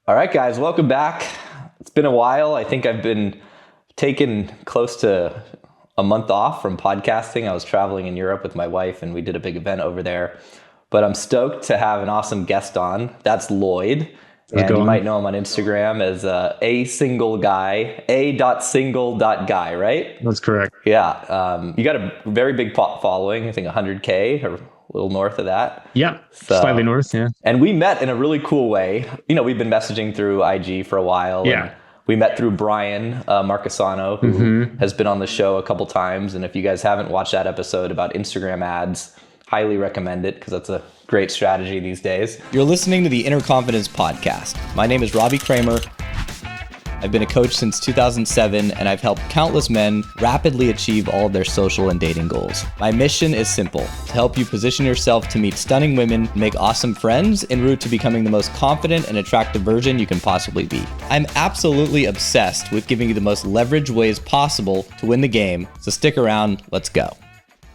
All right, guys, welcome back. It's been a while. I think I've been taking close to a month off from podcasting. I was traveling in Europe with my wife and we did a big event over there. But I'm stoked to have an awesome guest on. That's Lloyd. And you might know him on Instagram as a single guy, a.single.guy, right? That's correct. Yeah. You got a very big following, I think 100K or a little north of that. Yeah, so, slightly north, yeah. And we met in a really cool way. You know, we've been messaging through IG for a while. Yeah. And we met through Brian Marcasano, who has been on the show a couple times. And if you guys haven't watched that episode about Instagram ads, highly recommend it because that's a great strategy these days. You're listening to the Inner Confidence Podcast. My name is Robbie Kramer. I've been a coach since 2007, and I've helped countless men rapidly achieve all of their social and dating goals. My mission is simple: to help you position yourself to meet stunning women, make awesome friends, en route to becoming the most confident and attractive version you can possibly be. I'm absolutely obsessed with giving you the most leveraged ways possible to win the game, so stick around, let's go.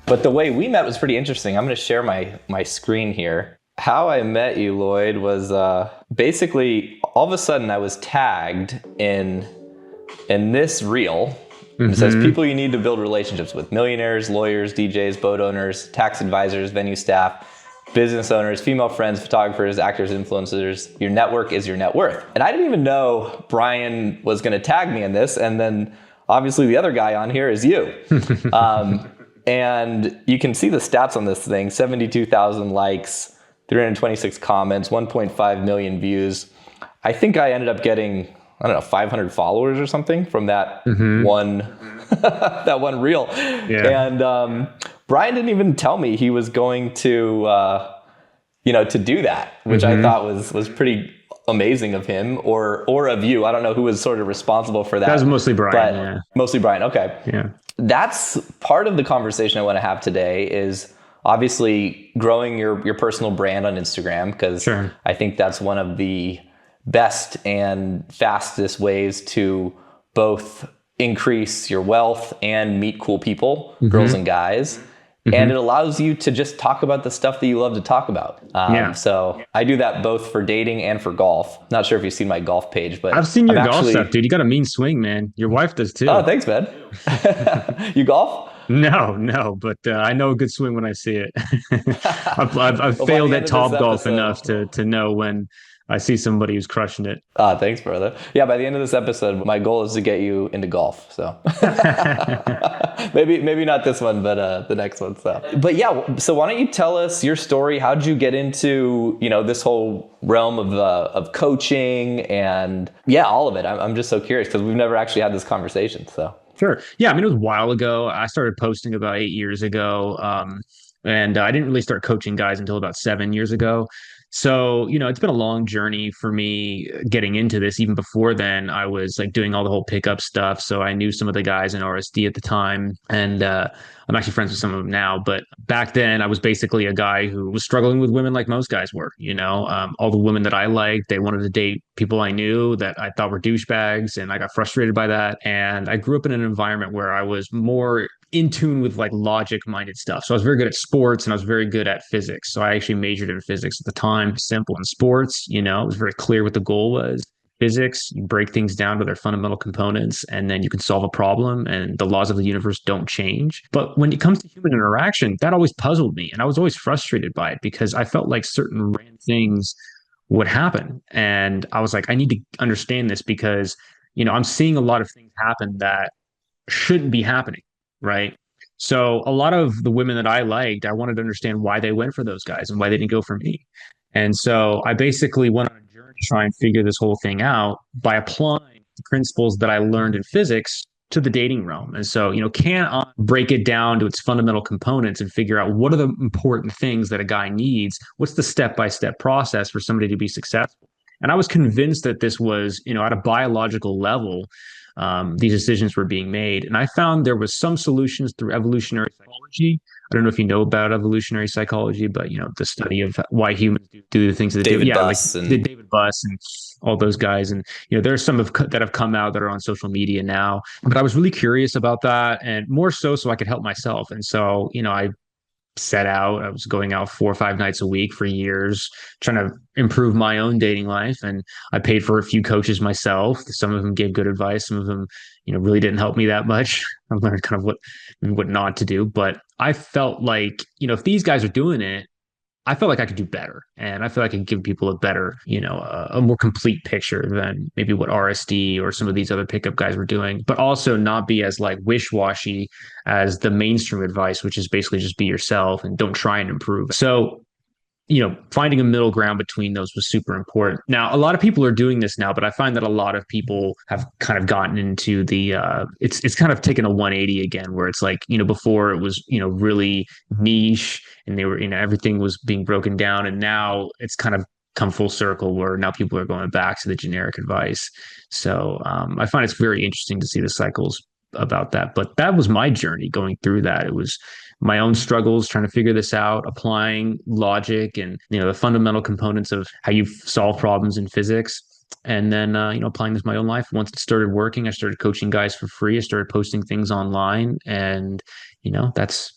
But the way we met was pretty interesting. I'm going to share my screen here. How I met you, Lloyd, was basically all of a sudden I was tagged in this reel. It says people you need to build relationships with: millionaires, lawyers, DJs, boat owners, tax advisors, venue staff, business owners, female friends, photographers, actors, influencers. Your network is your net worth. And I didn't even know Brian was going to tag me in this. And then obviously the other guy on here is you. And you can see the stats on this thing: 72,000 likes, 326 comments, 1.5 million views. I think I ended up getting, 500 followers or something from that one that one reel. Yeah. And Brian didn't even tell me he was going to to do that, which I thought was pretty amazing of him or of you. I don't know who was sort of responsible for that. That was mostly Brian. But yeah. Mostly Brian. Okay. Yeah. That's part of the conversation I want to have today is obviously growing your personal brand on Instagram, because I think that's one of the best and fastest ways to both increase your wealth and meet cool people, girls and guys. And it allows you to just talk about the stuff that you love to talk about. So I do that both for dating and for golf. Not sure if you've seen my golf page, but I've seen your golf stuff, dude. You got a mean swing, man. Your wife does too. Oh, thanks, man. You golf? No, but I know a good swing when I see it. I've failed at top golf enough to know when I see somebody who's crushing it. Thanks, brother. Yeah, by the end of this episode, my goal is to get you into golf. So maybe not this one, but the next one. But yeah, so why don't you tell us your story? How did you get into this whole realm of coaching and all of it? I'm just so curious because we've never actually had this conversation. So sure, yeah. I mean, it was a while ago. I started posting about 8 years ago, and I didn't really start coaching guys until about 7 years ago. So, it's been a long journey for me getting into this. Even before then, I was like doing all the whole pickup stuff. So I knew some of the guys in RSD at the time, and I'm actually friends with some of them now. But back then I was basically a guy who was struggling with women like most guys were, all the women that I liked, they wanted to date people I knew that I thought were douchebags. And I got frustrated by that. And I grew up in an environment where I was more in tune with like logic minded stuff. So I was very good at sports and I was very good at physics. So I actually majored in physics at the time. Simple. In sports, it was very clear what the goal was. Physics, you break things down to their fundamental components and then you can solve a problem and the laws of the universe don't change. But when it comes to human interaction, that always puzzled me. And I was always frustrated by it because I felt like certain random things would happen. And I was like, I need to understand this because, I'm seeing a lot of things happen that shouldn't be happening. Right. So a lot of the women that I liked, I wanted to understand why they went for those guys and why they didn't go for me. And so I basically went on a journey to try and figure this whole thing out by applying the principles that I learned in physics to the dating realm. And so, can I break it down to its fundamental components and figure out what are the important things that a guy needs? What's the step-by-step process for somebody to be successful? And I was convinced that this was, at a biological level, these decisions were being made. And I found there was some solutions through evolutionary psychology. I don't know if you know about evolutionary psychology, but, the study of why humans do the things that they do. Yeah, like David Buss and all those guys. And, there are some that have come out that are on social media now. But I was really curious about that and more so I could help myself. And so, I set out. I was going out 4 or 5 nights a week for years, trying to improve my own dating life. And I paid for a few coaches myself. Some of them gave good advice. Some of them, really didn't help me that much. I learned kind of what not to do. But I felt like, if these guys are doing it, I felt like I could do better, and I feel like I could give people a better, a more complete picture than maybe what RSD or some of these other pickup guys were doing, but also not be as like wish-washy as the mainstream advice, which is basically just be yourself and don't try and improve. So finding a middle ground between those was super important. Now, a lot of people are doing this now, but I find that a lot of people have kind of gotten into the it's kind of taken a 180 again, where it's like, before it was, really niche and they were, everything was being broken down. And now it's kind of come full circle where now people are going back to the generic advice. So I find it's very interesting to see the cycles about that. But that was my journey going through that. It was my own struggles trying to figure this out, applying logic and the fundamental components of how you solve problems in physics, and then applying this in my own life. Once it started working, I started coaching guys for free. I started posting things online, and that's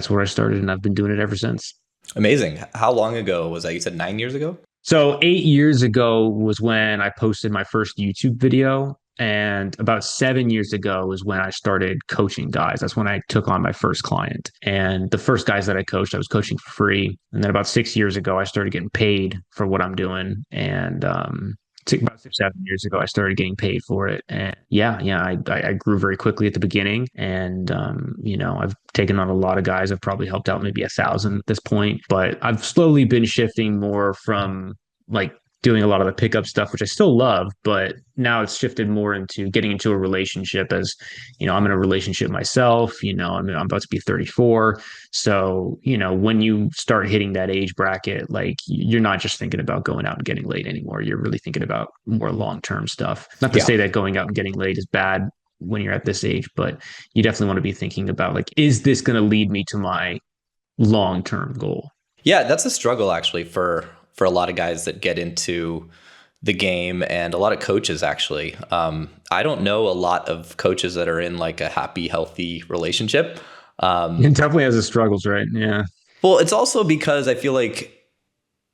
where I started, and I've been doing it ever since. Amazing. How long ago was that? You said 9 years ago? So 8 years ago was when I posted my first YouTube video. And about 7 years ago is when I started coaching guys. That's when I took on my first client. And the first guys that I coached, I was coaching for free. And then about 6 years ago, I started getting paid for what I'm doing. And about 6 or 7 years ago, I started getting paid for it. And I grew very quickly at the beginning. And, I've taken on a lot of guys. I've probably helped out maybe 1,000 at this point. But I've slowly been shifting more from like doing a lot of the pickup stuff, which I still love, but now it's shifted more into getting into a relationship. As I'm in a relationship myself, I'm about to be 34. So, when you start hitting that age bracket, like you're not just thinking about going out and getting laid anymore. You're really thinking about more long-term stuff. Not to say that going out and getting laid is bad when you're at this age, but you definitely want to be thinking about like, is this going to lead me to my long-term goal? Yeah, that's a struggle actually for a lot of guys that get into the game, and a lot of coaches actually. I don't know a lot of coaches that are in like a happy, healthy relationship. It definitely has its struggles, right? Yeah. Well, it's also because I feel like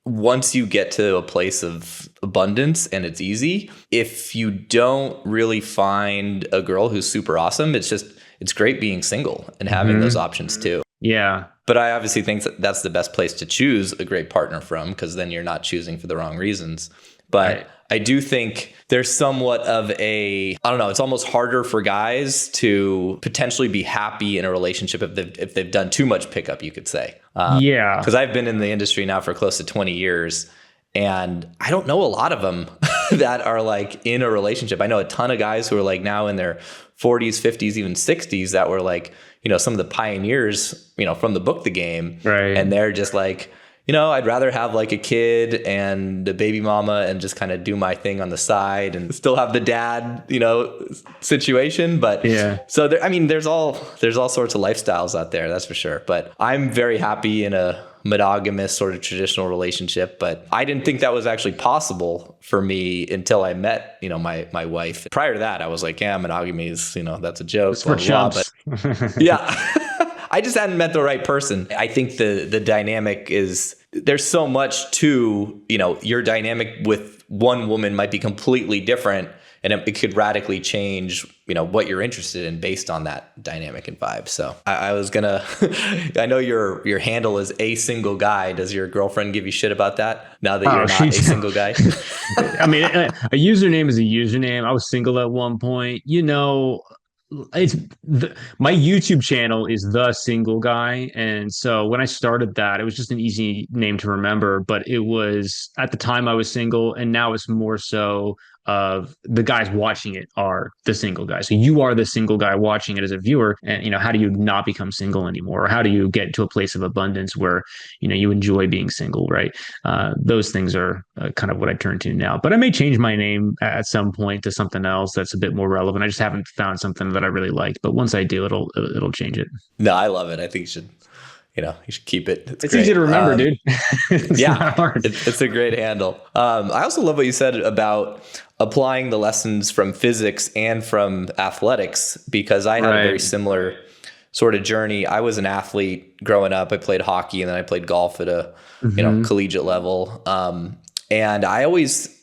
once you get to a place of abundance and it's easy, if you don't really find a girl who's super awesome, it's great being single and having those options too. Yeah. But I obviously think that that's the best place to choose a great partner from, because then you're not choosing for the wrong reasons. But right. I do think there's somewhat of I don't know, it's almost harder for guys to potentially be happy in a relationship if they've done too much pickup, you could say. Yeah. Because I've been in the industry now for close to 20 years, and I don't know a lot of them that are like in a relationship. I know a ton of guys who are like now in their 40s, 50s, even 60s that were like, some of the pioneers, from the book, The Game. Right. And they're just like, I'd rather have like a kid and a baby mama and just kind of do my thing on the side and still have the dad, situation. But yeah. So there's all sorts of lifestyles out there, that's for sure. But I'm very happy in a monogamous sort of traditional relationship, but I didn't think that was actually possible for me until I met, my wife. Prior to that, I was like, yeah, monogamy is, that's a joke. It's for chumps. But yeah, I just hadn't met the right person. I think the dynamic is, there's so much to, your dynamic with one woman might be completely different, and it could radically change, what you're interested in based on that dynamic and vibe. So I was gonna, I know your handle is A Single Guy. Does your girlfriend give you shit about that now that you're not a single guy? I mean, a username is a username. I was single at one point. My YouTube channel is The Single Guy, and so when I started that, it was just an easy name to remember. But it was, at the time I was single, and now it's more so of the guys watching it are the single guy. So you are the single guy watching it as a viewer, and how do you not become single anymore? Or how do you get to a place of abundance where you enjoy being single, right? Those things are kind of what I turn to now. But I may change my name at some point to something else that's a bit more relevant. I just haven't found something that I really like. But once I do, it'll change it. No, I love it. I think you should keep it. It's easy to remember, dude. It's not hard. It's a great handle. I also love what you said about applying the lessons from physics and from athletics, because I had a very similar sort of journey. I was an athlete growing up. I played hockey and then I played golf at a, collegiate level. And I always,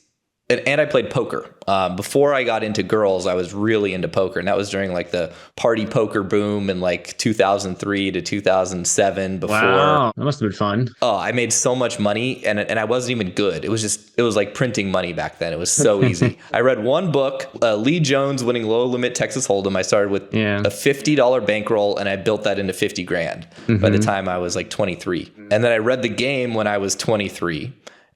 and I played poker. Before I got into girls, I was really into poker. And that was during like the party poker boom in like 2003 to 2007 before. Wow, that must have been fun. Oh, I made so much money and I wasn't even good. It was like printing money back then. It was so easy. I read one book, Lee Jones Winning Low Limit Texas Hold'em. I started with a $50 bankroll and I built that into 50 grand by the time I was like 23. And then I read The Game when I was 23.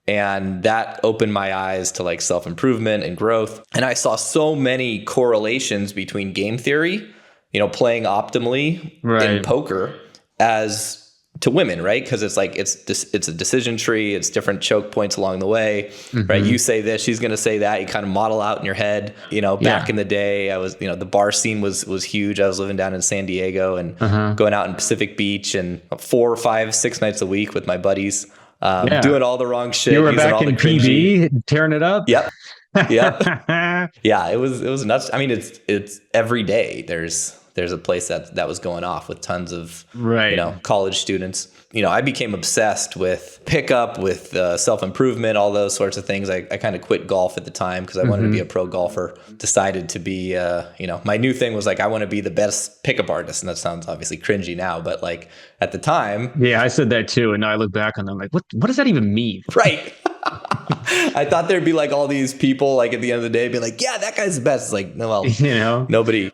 And that opened my eyes to like self-improvement and growth. And I saw so many correlations between game theory, playing optimally in poker as to women, right? Because it's like, it's a decision tree. It's different choke points along the way, right? You say this, she's going to say that. You kind of model out in your head. Back in the day, I was, the bar scene was huge. I was living down in San Diego and going out in Pacific Beach and 4 or 5, 6 nights a week with my buddies. Doing all the wrong shit. You were back in PB, tearing it up. Yep. Yeah, it was nuts. I mean, it's every day. There's a place that was going off with tons of college students. I became obsessed with pickup, with self-improvement, all those sorts of things. I kind of quit golf at the time because I wanted to be a pro golfer. Decided to be, my new thing was like, I want to be the best pickup artist. And that sounds obviously cringy now, but like at the time. Yeah, I said that too. And now I look back and I'm like, what does that even mean? Right. I thought there'd be like all these people like at the end of the day be like, yeah, that guy's the best. It's like, no, well, nobody.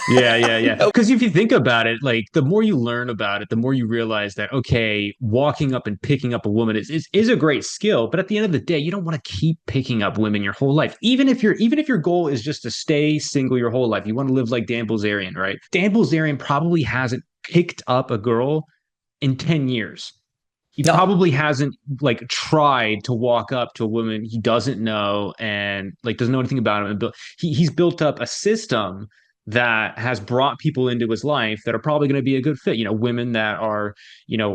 Yeah. Because if you think about it, like the more you learn about it, the more you realize that, okay, walking up and picking up a woman is a great skill. But at the end of the day, you don't want to keep picking up women your whole life. Even if your goal is just to stay single your whole life, you want to live like Dan Bilzerian, right? Dan Bilzerian probably hasn't picked up a girl in 10 years. He probably hasn't like tried to walk up to a woman he doesn't know and like doesn't know anything about him. And he's built up a system that has brought people into his life that are probably going to be a good fit. Women that are,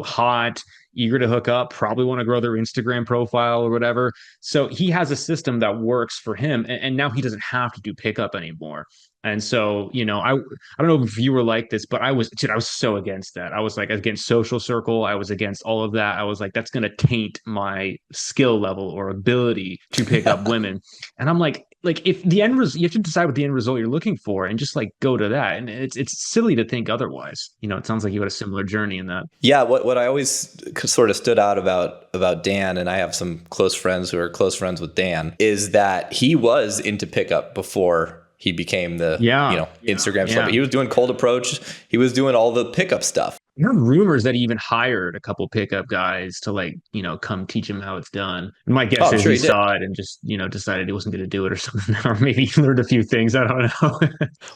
hot, eager to hook up, probably want to grow their Instagram profile or whatever. So he has a system that works for him. And now he doesn't have to do pickup anymore. And so, I don't know if you were like this, but I was so against that. I was like against social circle. I was against all of that. I was like, that's going to taint my skill level or ability to pick up women. And I'm like if the end result, you have to decide what the end result you're looking for and just like go to that. And it's silly to think otherwise. It sounds like you had a similar journey in that. Yeah. What I always sort of stood out about Dan, and I have some close friends who are close friends with Dan, is that he was into pickup before he became the Instagram celebrity. He was doing cold approach. He was doing all the pickup stuff. I heard rumors that he even hired a couple pickup guys to like, come teach him how it's done. And my guess is he saw it and just, decided he wasn't going to do it or something. Or maybe he learned a few things. I don't know.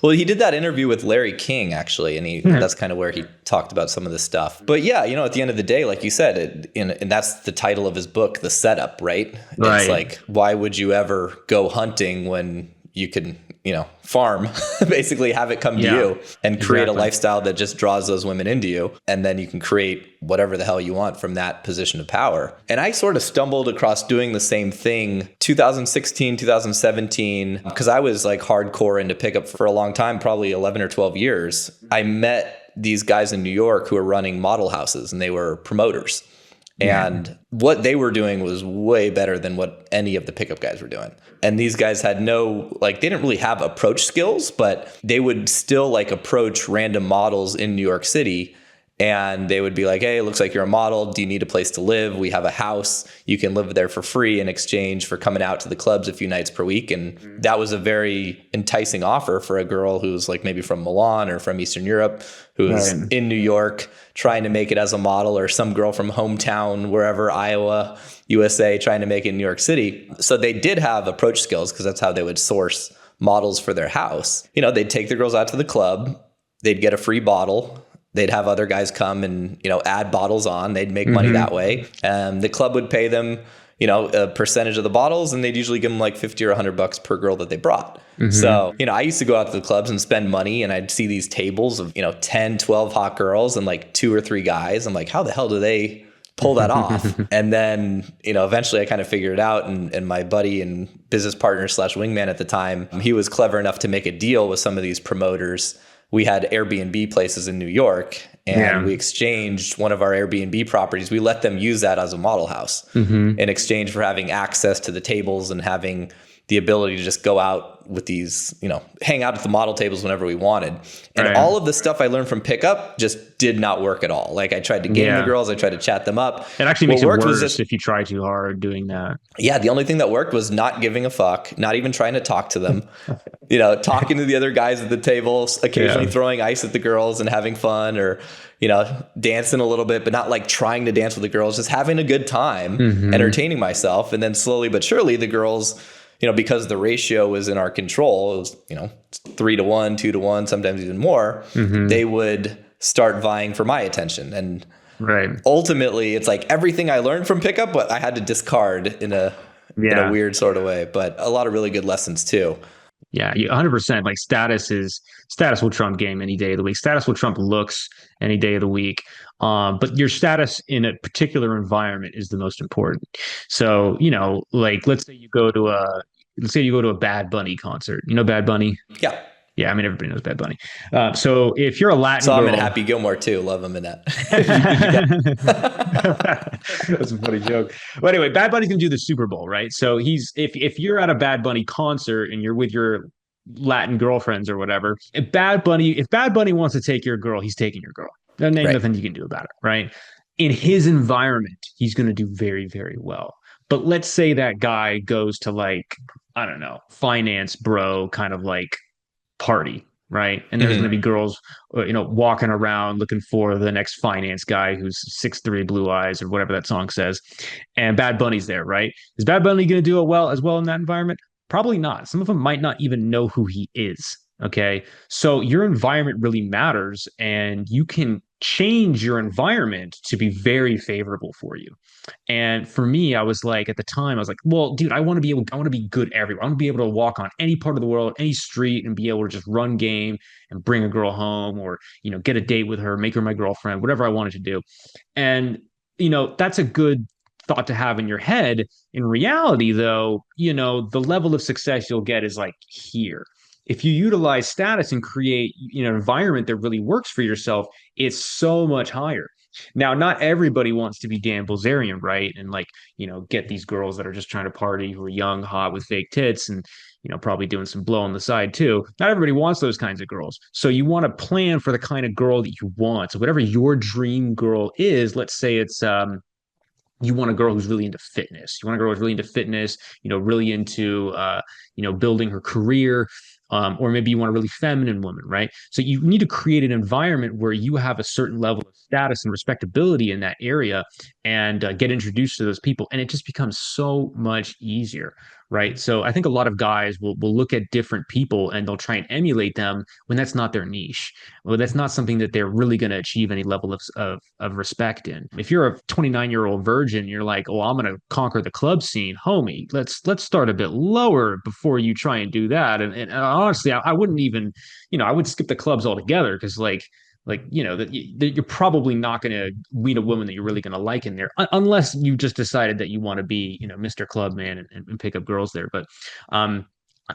Well, he did that interview with Larry King, actually. And that's kind of where he talked about some of this stuff. But yeah, at the end of the day, like you said, and that's the title of his book, The Setup, right? It's like, why would you ever go hunting when you can, farm, basically have it come to you and create a lifestyle that just draws those women into you. And then you can create whatever the hell you want from that position of power. And I sort of stumbled across doing the same thing 2016, 2017, because I was like hardcore into pickup for a long time, probably 11 or 12 years. I met these guys in New York who were running model houses and they were promoters. And what they were doing was way better than what any of the pickup guys were doing. And these guys had they didn't really have approach skills, but they would still like approach random models in New York City. And they would be like, hey, it looks like you're a model. Do you need a place to live? We have a house. You can live there for free in exchange for coming out to the clubs a few nights per week. And that was a very enticing offer for a girl who's like maybe from Milan or from Eastern Europe, who's in New York trying to make it as a model, or some girl from hometown, wherever, Iowa, USA, trying to make it in New York City. So they did have approach skills because that's how they would source models for their house. They'd take the girls out to the club. They'd get a free bottle. They'd have other guys come and, add bottles on. They'd make money that way. The club would pay them, a percentage of the bottles, and they'd usually give them like $50 or $100 per girl that they brought. So, I used to go out to the clubs and spend money, and I'd see these tables of, 10, 12 hot girls and like 2 or 3 guys. I'm like, how the hell do they pull that off? And then, eventually I kind of figured it out. And my buddy and business partner / wingman at the time, he was clever enough to make a deal with some of these promoters we had Airbnb places in New York, and we exchanged one of our Airbnb properties. We let them use that as a model house in exchange for having access to the tables and having the ability to just go out with these, hang out at the model tables whenever we wanted. And all of the stuff I learned from Pickup just did not work at all. Like I tried to game the girls, I tried to chat them up. It actually makes it worse if you try too hard doing that. Yeah, the only thing that worked was not giving a fuck, not even trying to talk to them, talking to the other guys at the tables, occasionally throwing ice at the girls and having fun, or, dancing a little bit, but not like trying to dance with the girls, just having a good time, entertaining myself. And then slowly but surely the girls, because the ratio was in our control, it was, 3-1, 2-1, sometimes even more, they would start vying for my attention. And ultimately it's like everything I learned from Pickup, but I had to discard in a weird sort of way, but a lot of really good lessons too. Yeah, 100%. Like status will trump game any day of the week. Status will trump looks any day of the week. But your status in a particular environment is the most important. So, like let's say you go to a Bad Bunny concert. You know Bad Bunny? Yeah. Yeah, I mean, everybody knows Bad Bunny. So if you're a Latin girl... I'm in Happy Gilmore too. Love him in that. That's a funny joke. But anyway, Bad Bunny's going to do the Super Bowl, right? So if you're at a Bad Bunny concert and you're with your Latin girlfriends or whatever, if Bad Bunny wants to take your girl, he's taking your girl. There's nothing you can do about it, right? In his environment, he's going to do very, very well. But let's say that guy goes to like, I don't know, finance bro kind of like party, right? And there's going to be girls, walking around looking for the next finance guy who's 6'3", blue eyes, or whatever that song says. And Bad Bunny's there, right? Is Bad Bunny going to do as well in that environment? Probably not. Some of them might not even know who he is. Okay. So your environment really matters, and you can change your environment to be very favorable for you. And for me, I was like, at the time, I was like, well, dude, I want to be good everywhere. I want to be able to walk on any part of the world, any street, and be able to just run game and bring a girl home, or, get a date with her, make her my girlfriend, whatever I wanted to do. And, that's a good thought to have in your head. In reality, though, the level of success you'll get is like here. If you utilize status and create an environment that really works for yourself, it's so much higher. Now, not everybody wants to be Dan Bilzerian, right? And like, get these girls that are just trying to party, who are young, hot, with fake tits, and, probably doing some blow on the side too. Not everybody wants those kinds of girls. So you want to plan for the kind of girl that you want. So whatever your dream girl is, let's say it's, you want a girl who's really into fitness. You want a girl who's really into fitness, really into, building her career. Or maybe you want a really feminine woman, right? So you need to create an environment where you have a certain level of status and respectability in that area, and get introduced to those people. And it just becomes so much easier, right? So I think a lot of guys will look at different people and they'll try and emulate them when that's not their niche. Well, that's not something that they're really going to achieve any level of respect in. If you're a 29-year-old virgin, you're like, oh, I'm going to conquer the club scene, homie. Let's start a bit lower before you try and do that. And honestly, I wouldn't even, I would skip the clubs altogether, because you're probably not going to meet a woman that you're really going to like in there, unless you just decided that you want to be, Mr. Clubman and pick up girls there. But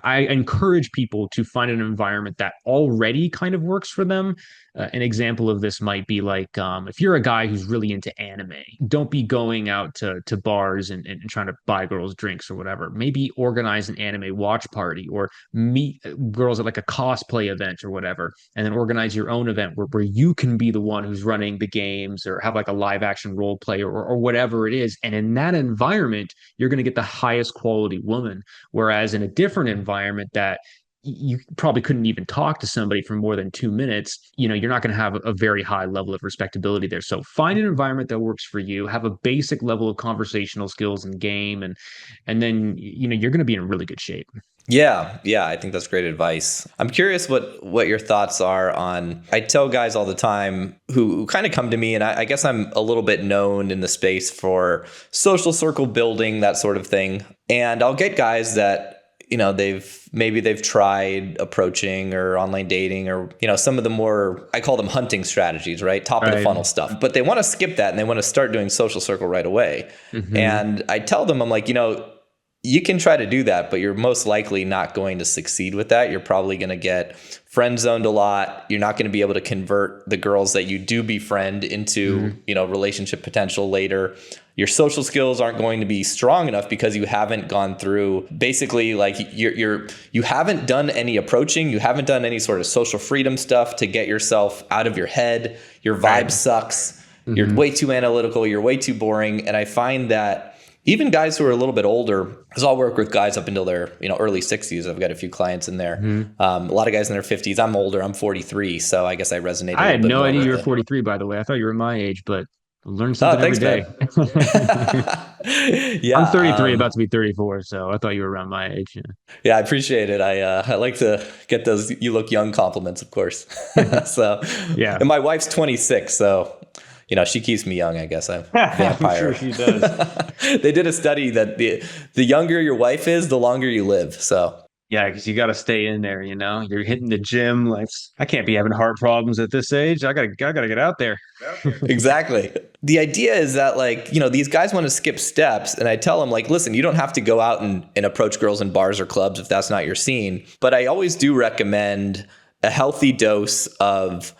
I encourage people to find an environment that already kind of works for them. An example of this might be like, if you're a guy who's really into anime, don't be going out to bars and trying to buy girls drinks or whatever. Maybe organize an anime watch party, or meet girls at like a cosplay event or whatever, and then organize your own event where you can be the one who's running the games, or have like a live action role play, or whatever it is. And in that environment, you're going to get the highest quality woman. Whereas in a different environment that you probably couldn't even talk to somebody for more than 2 minutes, you're not going to have a very high level of respectability there. So find an environment that works for you, have a basic level of conversational skills and game, and then, you're going to be in really good shape. Yeah, I think that's great advice. I'm curious what your thoughts are on, I tell guys all the time who kind of come to me, and I guess I'm a little bit known in the space for social circle building, that sort of thing. And I'll get guys that, they've tried approaching or online dating, or, some of the more, I call them hunting strategies, right? Top of the funnel stuff, but they want to skip that and they want to start doing social circle right away. And I tell them, I'm like, you can try to do that, but you're most likely not going to succeed with that. You're probably going to get friend zoned a lot. You're not going to be able to convert the girls that you do befriend into, relationship potential later. Your social skills aren't going to be strong enough because you haven't gone through basically like you haven't done any approaching. You haven't done any sort of social freedom stuff to get yourself out of your head. Your vibe sucks. You're way too analytical. You're way too boring. And I find that even guys who are a little bit older, because I'll work with guys up until their early 60s. I've got a few clients in there. A lot of guys in their 50s. I'm older. I'm 43, so I guess I resonate. I had no idea you were 43. By the way, I thought you were my age, but I learn something every day. Yeah, I'm 33, about to be 34, so I thought you were around my age. Yeah, I appreciate it. I like to get those "you look young" compliments, of course. So yeah, and my wife's 26, so. She keeps me young, I guess. I'm a vampire. I'm sure she does. They did a study that the younger your wife is, the longer you live. So yeah, because you got to stay in there. You're hitting the gym. Like, I can't be having heart problems at this age. I gotta get out there. Exactly. The idea is that these guys want to skip steps, and I tell them listen, you don't have to go out and approach girls in bars or clubs if that's not your scene. But I always do recommend a healthy dose of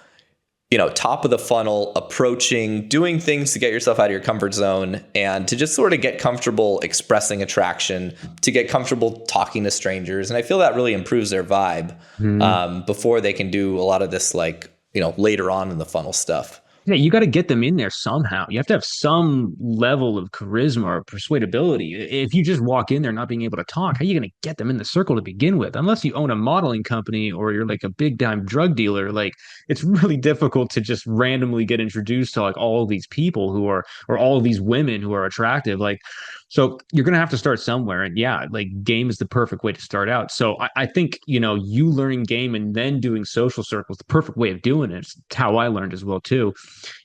top of the funnel approaching, doing things to get yourself out of your comfort zone and to just sort of get comfortable expressing attraction, to get comfortable talking to strangers. And I feel that really improves their vibe before they can do a lot of this later on in the funnel stuff. Yeah, you got to get them in there somehow. You have to have some level of charisma or persuadability. If you just walk in there not being able to talk, how are you going to get them in the circle to begin with? Unless you own a modeling company or you're like a big time drug dealer, it's really difficult to just randomly get introduced to all these people or all of these women who are attractive. So you're going to have to start somewhere. And yeah, game is the perfect way to start out. So I think, you learning game and then doing social circles, the perfect way of doing it. It's how I learned as well, too.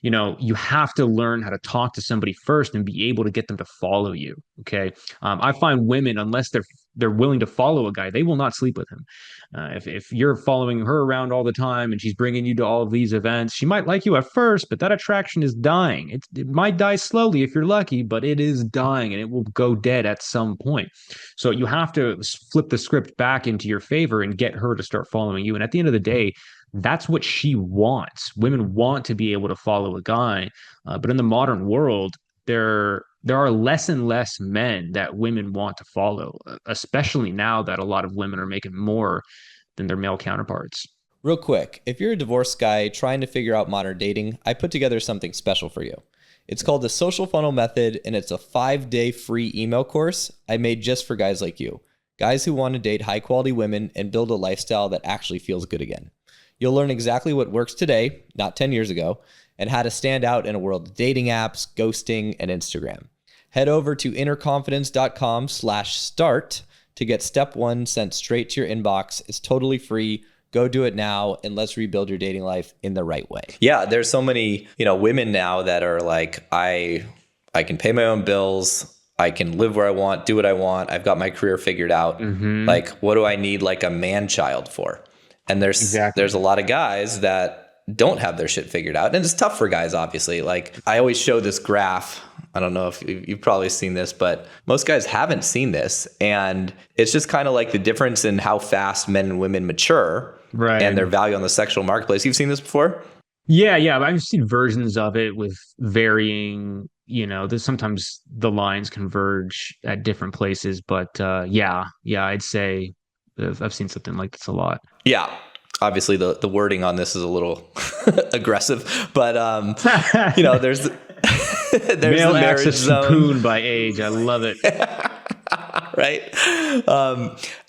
You have to learn how to talk to somebody first and be able to get them to follow you. Okay. I find women, unless they're willing to follow a guy, they will not sleep with him. If you're following her around all the time and she's bringing you to all of these events, she might like you at first, but that attraction is dying. It might die slowly if you're lucky, but it is dying and it will go dead at some point. So you have to flip the script back into your favor and get her to start following you. And at the end of the day, that's what she wants. Women want to be able to follow a guy, but in the modern world, there are less and less men that women want to follow, especially now that a lot of women are making more than their male counterparts. Real quick, if you're a divorced guy trying to figure out modern dating, I put together something special for you. It's called the Social Funnel Method, and it's a 5-day free email course I made just for guys like you. Guys who want to date high-quality women and build a lifestyle that actually feels good again. You'll learn exactly what works today, not 10 years ago, and how to stand out in a world of dating apps, ghosting, and Instagram. Head over to innerconfidence.com/start to get step 1 sent straight to your inbox. It's totally free. Go do it now, and let's rebuild your dating life in the right way. Yeah, there's so many, women now that are like, I can pay my own bills. I can live where I want, do what I want. I've got my career figured out. What do I need a man child for? And there's a lot of guys that don't have their shit figured out. And it's tough for guys, obviously. I always show this graph. I don't know if you've probably seen this, but most guys haven't seen this. And it's just kind of the difference in how fast men and women mature, right, and their value on the sexual marketplace. You've seen this before? Yeah. I've seen versions of it with varying, there's sometimes the lines converge at different places. But yeah, I'd say I've seen something like this a lot. Yeah. Obviously, the wording on this is a little aggressive, but there's male the marriage access zone. Poon by age. I love it. Right.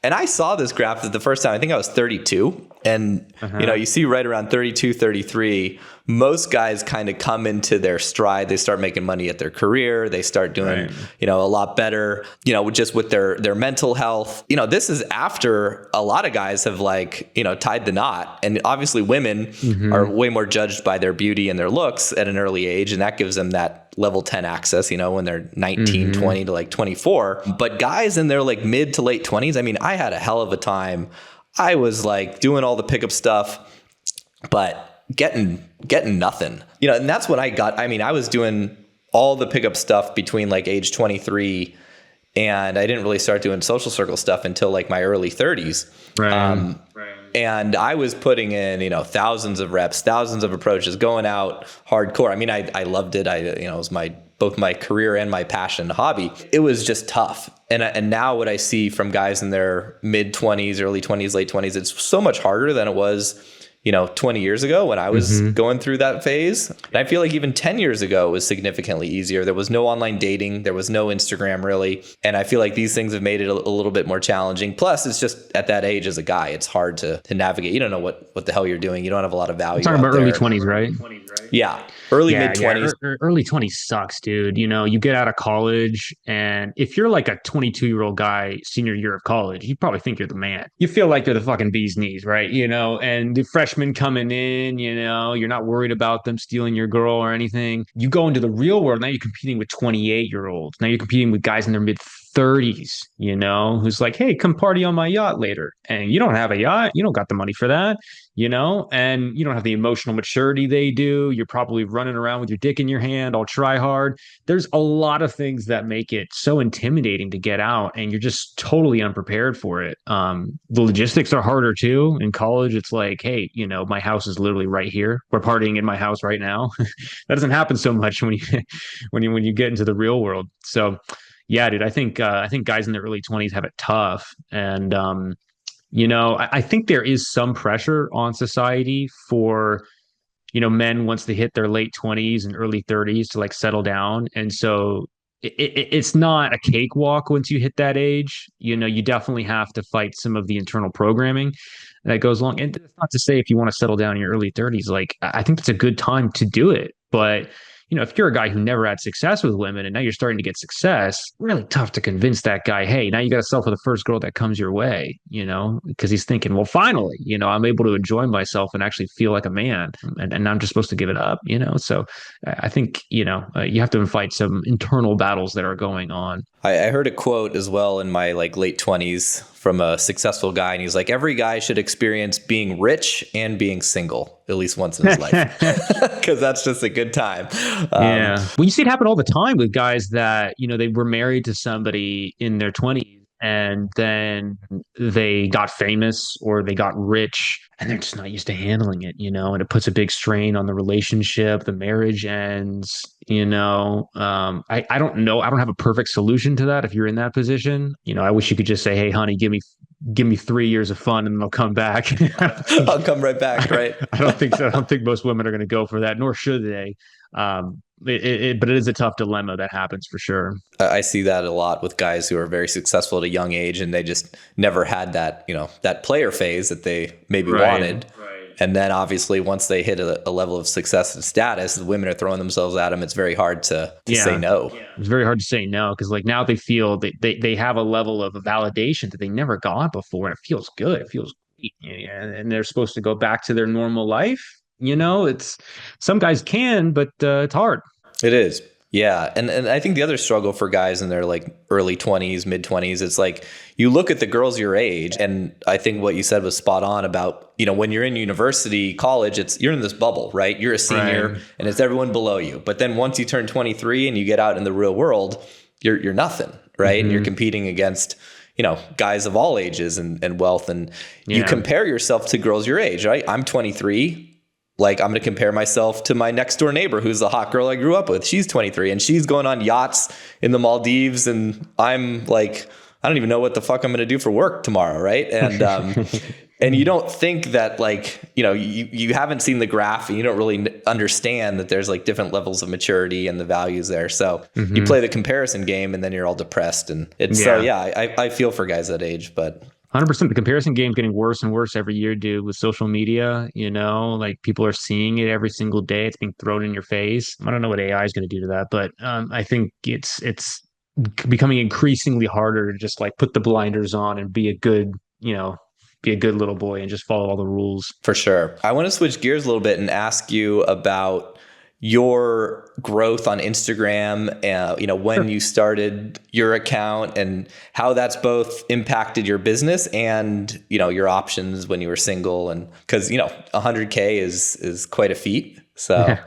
And I saw this graph the first time. I think I was 32. And, you see right around 32, 33, most guys kind of come into their stride. They start making money at their career. They start doing, a lot better, just with their mental health. This is after a lot of guys have tied the knot. And obviously women are way more judged by their beauty and their looks at an early age. And that gives them that level 10 access, when they're 19, 20 to 24. But guys in their mid to late 20s, I mean, I had a hell of a time. I was doing all the pickup stuff, but getting nothing, and that's when I got, I was doing all the pickup stuff between age 23 And I didn't really start doing social circle stuff until like my early 30s. Right. And I was putting in, thousands of reps, thousands of approaches, going out hardcore. I mean, I loved it. It was both my career and my passion hobby. It was just tough. And now what I see from guys in their mid 20s, early 20s, late 20s, it's so much harder than it was 20 years ago when I was going through that phase. And I feel like even 10 years ago was significantly easier. There was no online dating. There was no Instagram really. And I feel like these things have made it a little bit more challenging. Plus, it's just at that age as a guy, it's hard to navigate. You don't know what the hell you're doing. You don't have a lot of value. Talking about early 20s, right? Yeah. Early mid 20s. Early 20s sucks, dude. You get out of college, and if you're like a 22-year-old guy, senior year of college, you probably think you're the man. You feel like you're the fucking bee's knees, right? And the freshmen coming in, you're not worried about them stealing your girl or anything. You go into the real world, now you're competing with 28-year-olds. Now you're competing with guys in their mid 30s, who's like, hey, come party on my yacht later. And you don't have a yacht. You don't got the money for that, and you don't have the emotional maturity they do. You're probably running around with your dick in your hand, all try hard. There's a lot of things that make it so intimidating to get out, and you're just totally unprepared for it. The logistics are harder too. In college, it's like, hey, my house is literally right here. We're partying in my house right now. That doesn't happen so much when you get into the real world. So yeah, dude, I think guys in their early 20s have it tough. And, I think there is some pressure on society for, men once they hit their late 20s and early 30s to like settle down. And so it's not a cakewalk once you hit that age. You definitely have to fight some of the internal programming that goes along. And that's not to say if you want to settle down in your early 30s, like I think it's a good time to do it. But if you're a guy who never had success with women and now you're starting to get success, really tough to convince that guy, hey, now you got to settle for the first girl that comes your way, because he's thinking, well, finally, I'm able to enjoy myself and actually feel like a man, and I'm just supposed to give it up, So I think, you have to fight some internal battles that are going on. I heard a quote as well in my like late 20s from a successful guy, and he's like, every guy should experience being rich and being single at least once in his life, because that's just a good time. Yeah. Well, you see it happen all the time with guys that, they were married to somebody in their 20s and then they got famous or they got rich and they're just not used to handling it, and it puts a big strain on the relationship. The marriage ends, I don't know. I don't have a perfect solution to that. If you're in that position, I wish you could just say, hey, honey, give me 3 years of fun and then I'll come back. I'll come right back. Right. I don't think so. I don't think most women are going to go for that, nor should they. But it is a tough dilemma that happens for sure. I see that a lot with guys who are very successful at a young age and they just never had that, that player phase that they maybe wanted. Right. And then obviously once they hit a level of success and status, the women are throwing themselves at them. It's very hard to say no. Yeah. It's very hard to say no because like now they feel they have a level of validation that they never got before, and it feels good. It feels great. And they're supposed to go back to their normal life. It's some guys can, but it's hard. It is. Yeah. And I think the other struggle for guys in their like early 20s, mid 20s, it's like you look at the girls your age, and I think what you said was spot on about, when you're in university, college, you're in this bubble, right? You're a senior and it's everyone below you. But then once you turn 23 and you get out in the real world, you're nothing, right? And you're competing against guys of all ages and wealth, and you compare yourself to girls your age, right? I'm 23. Like, I'm going to compare myself to my next door neighbor, who's the hot girl I grew up with. She's 23 and she's going on yachts in the Maldives. And I'm like, I don't even know what the fuck I'm going to do for work tomorrow. Right. And, and you don't think that like, you haven't seen the graph and you don't really understand that there's like different levels of maturity and the values there. So you play the comparison game and then you're all depressed. And it's I feel for guys that age, but 100%. The comparison game is getting worse and worse every year, dude, with social media. Like people are seeing it every single day. It's being thrown in your face. I don't know what AI is going to do to that, but I think it's becoming increasingly harder to just like put the blinders on and be a good little boy and just follow all the rules. For sure. I want to switch gears a little bit and ask you about your growth on Instagram, when you started your account and how that's both impacted your business and, your options when you were single. And because, 100K is quite a feat. So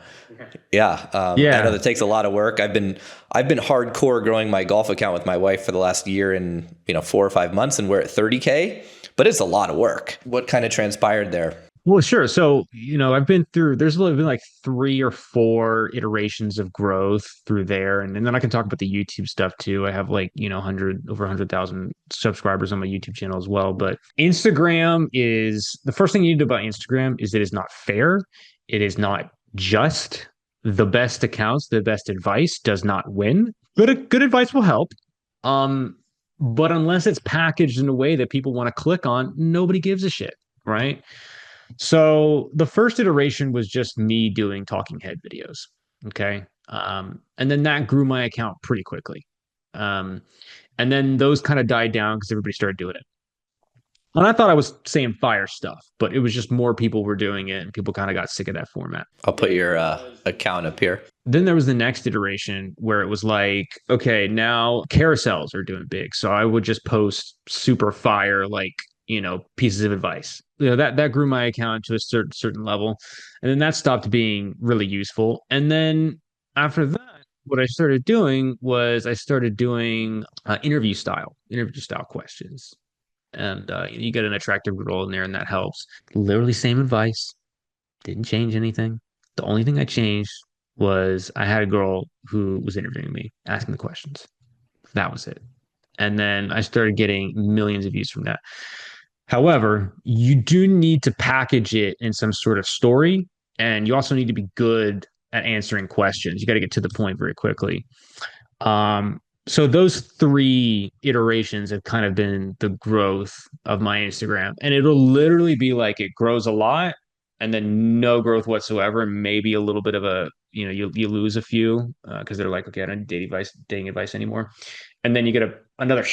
Yeah, I know Yeah. that takes a lot of work. I've been hardcore growing my golf account with my wife for the last year and 4 or 5 months, and we're at 30K, but it's a lot of work. What kind of transpired there? Well, sure. So, I've been through, there's really been like 3 or 4 iterations of growth through there. And then I can talk about the YouTube stuff too. I have like, 100,000 subscribers on my YouTube channel as well. But Instagram is the first thing you need to do about Instagram is it is not fair. It is not just. The best accounts, the best advice does not win. Good advice will help. Um, but unless it's packaged in a way that people want to click on, nobody gives a shit, right? So the first iteration was just me doing talking head videos. Okay. And then that grew my account pretty quickly. Um, and then those kind of died down because everybody started doing it. And I thought I was saying fire stuff, but it was just more people were doing it and people kind of got sick of that format. I'll put your account up here. Then there was the next iteration where it was like, okay, now carousels are doing big. So I would just post super fire, like, pieces of advice. That grew my account to a certain level. And then that stopped being really useful. And then after that, what I started doing was I started doing interview style questions. And you get an attractive girl in there, and that helps. Literally same advice, didn't change anything. The only thing I changed was I had a girl who was interviewing me, asking the questions. That was it. And then I started getting millions of views from that. However, you do need to package it in some sort of story, and you also need to be good at answering questions. You got to get to the point very quickly. So those 3 iterations have kind of been the growth of my Instagram, and it'll literally be like it grows a lot, and then no growth whatsoever, and maybe a little bit of a you lose a few because they're like, okay, I don't need dating advice anymore, and then you get another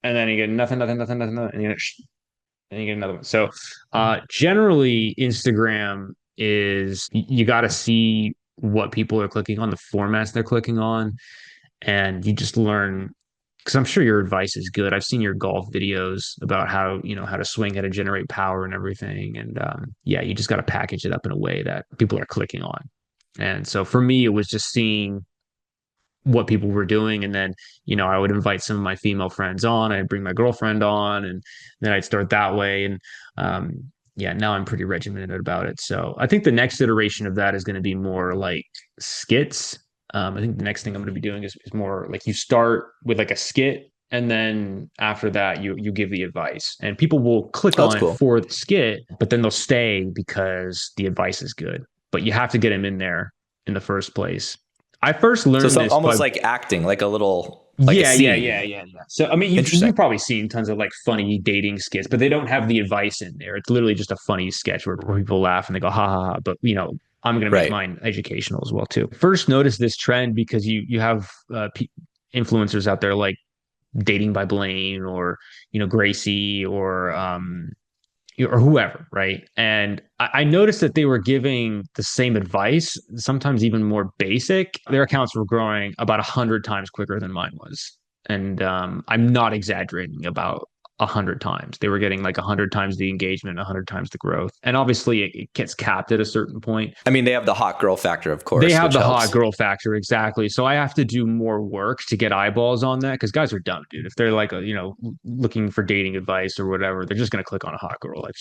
and then you get nothing, and and you get another one. So generally Instagram is you got to see what people are clicking on, the formats they're clicking on, and you just learn because I'm sure your advice is good. I've seen your golf videos about how to swing, how to generate power and everything. And yeah, you just got to package it up in a way that people are clicking on. And so for me, it was just seeing what people were doing. And then, I would invite some of my female friends on, I'd bring my girlfriend on, and then I'd start that way. And yeah, now I'm pretty regimented about it. So I think the next iteration of that is going to be more like skits. I think the next thing I'm going to be doing is more like you start with like a skit, and then after that you give the advice, and people will click That's on it cool. for the skit, but then they'll stay because the advice is good. But you have to get them in there in the first place. I first learned So this almost by like acting, like a little like a yeah, yeah, scene. yeah, yeah, yeah. So I mean, Interesting. you've probably seen tons of like funny dating skits, but they don't have the advice in there. It's literally just a funny sketch where people laugh and they go ha ha ha. But I'm going to make Right. mine educational as well too. First, notice this trend because you have influencers out there like Dating by Blaine or Gracie or whoever, right? And I noticed that they were giving the same advice, sometimes even more basic. Their accounts were growing about 100 times quicker than mine was. And I'm not exaggerating about 100 times. They were getting like 100 times the engagement, 100 times the growth. And obviously it gets capped at a certain point. I mean, they have the hot girl factor, of They course, have which the hot helps. girl factor, exactly. So I have to do more work to get eyeballs on that because guys are dumb, dude. If they're like, looking for dating advice or whatever, they're just going to click on a hot girl. Like,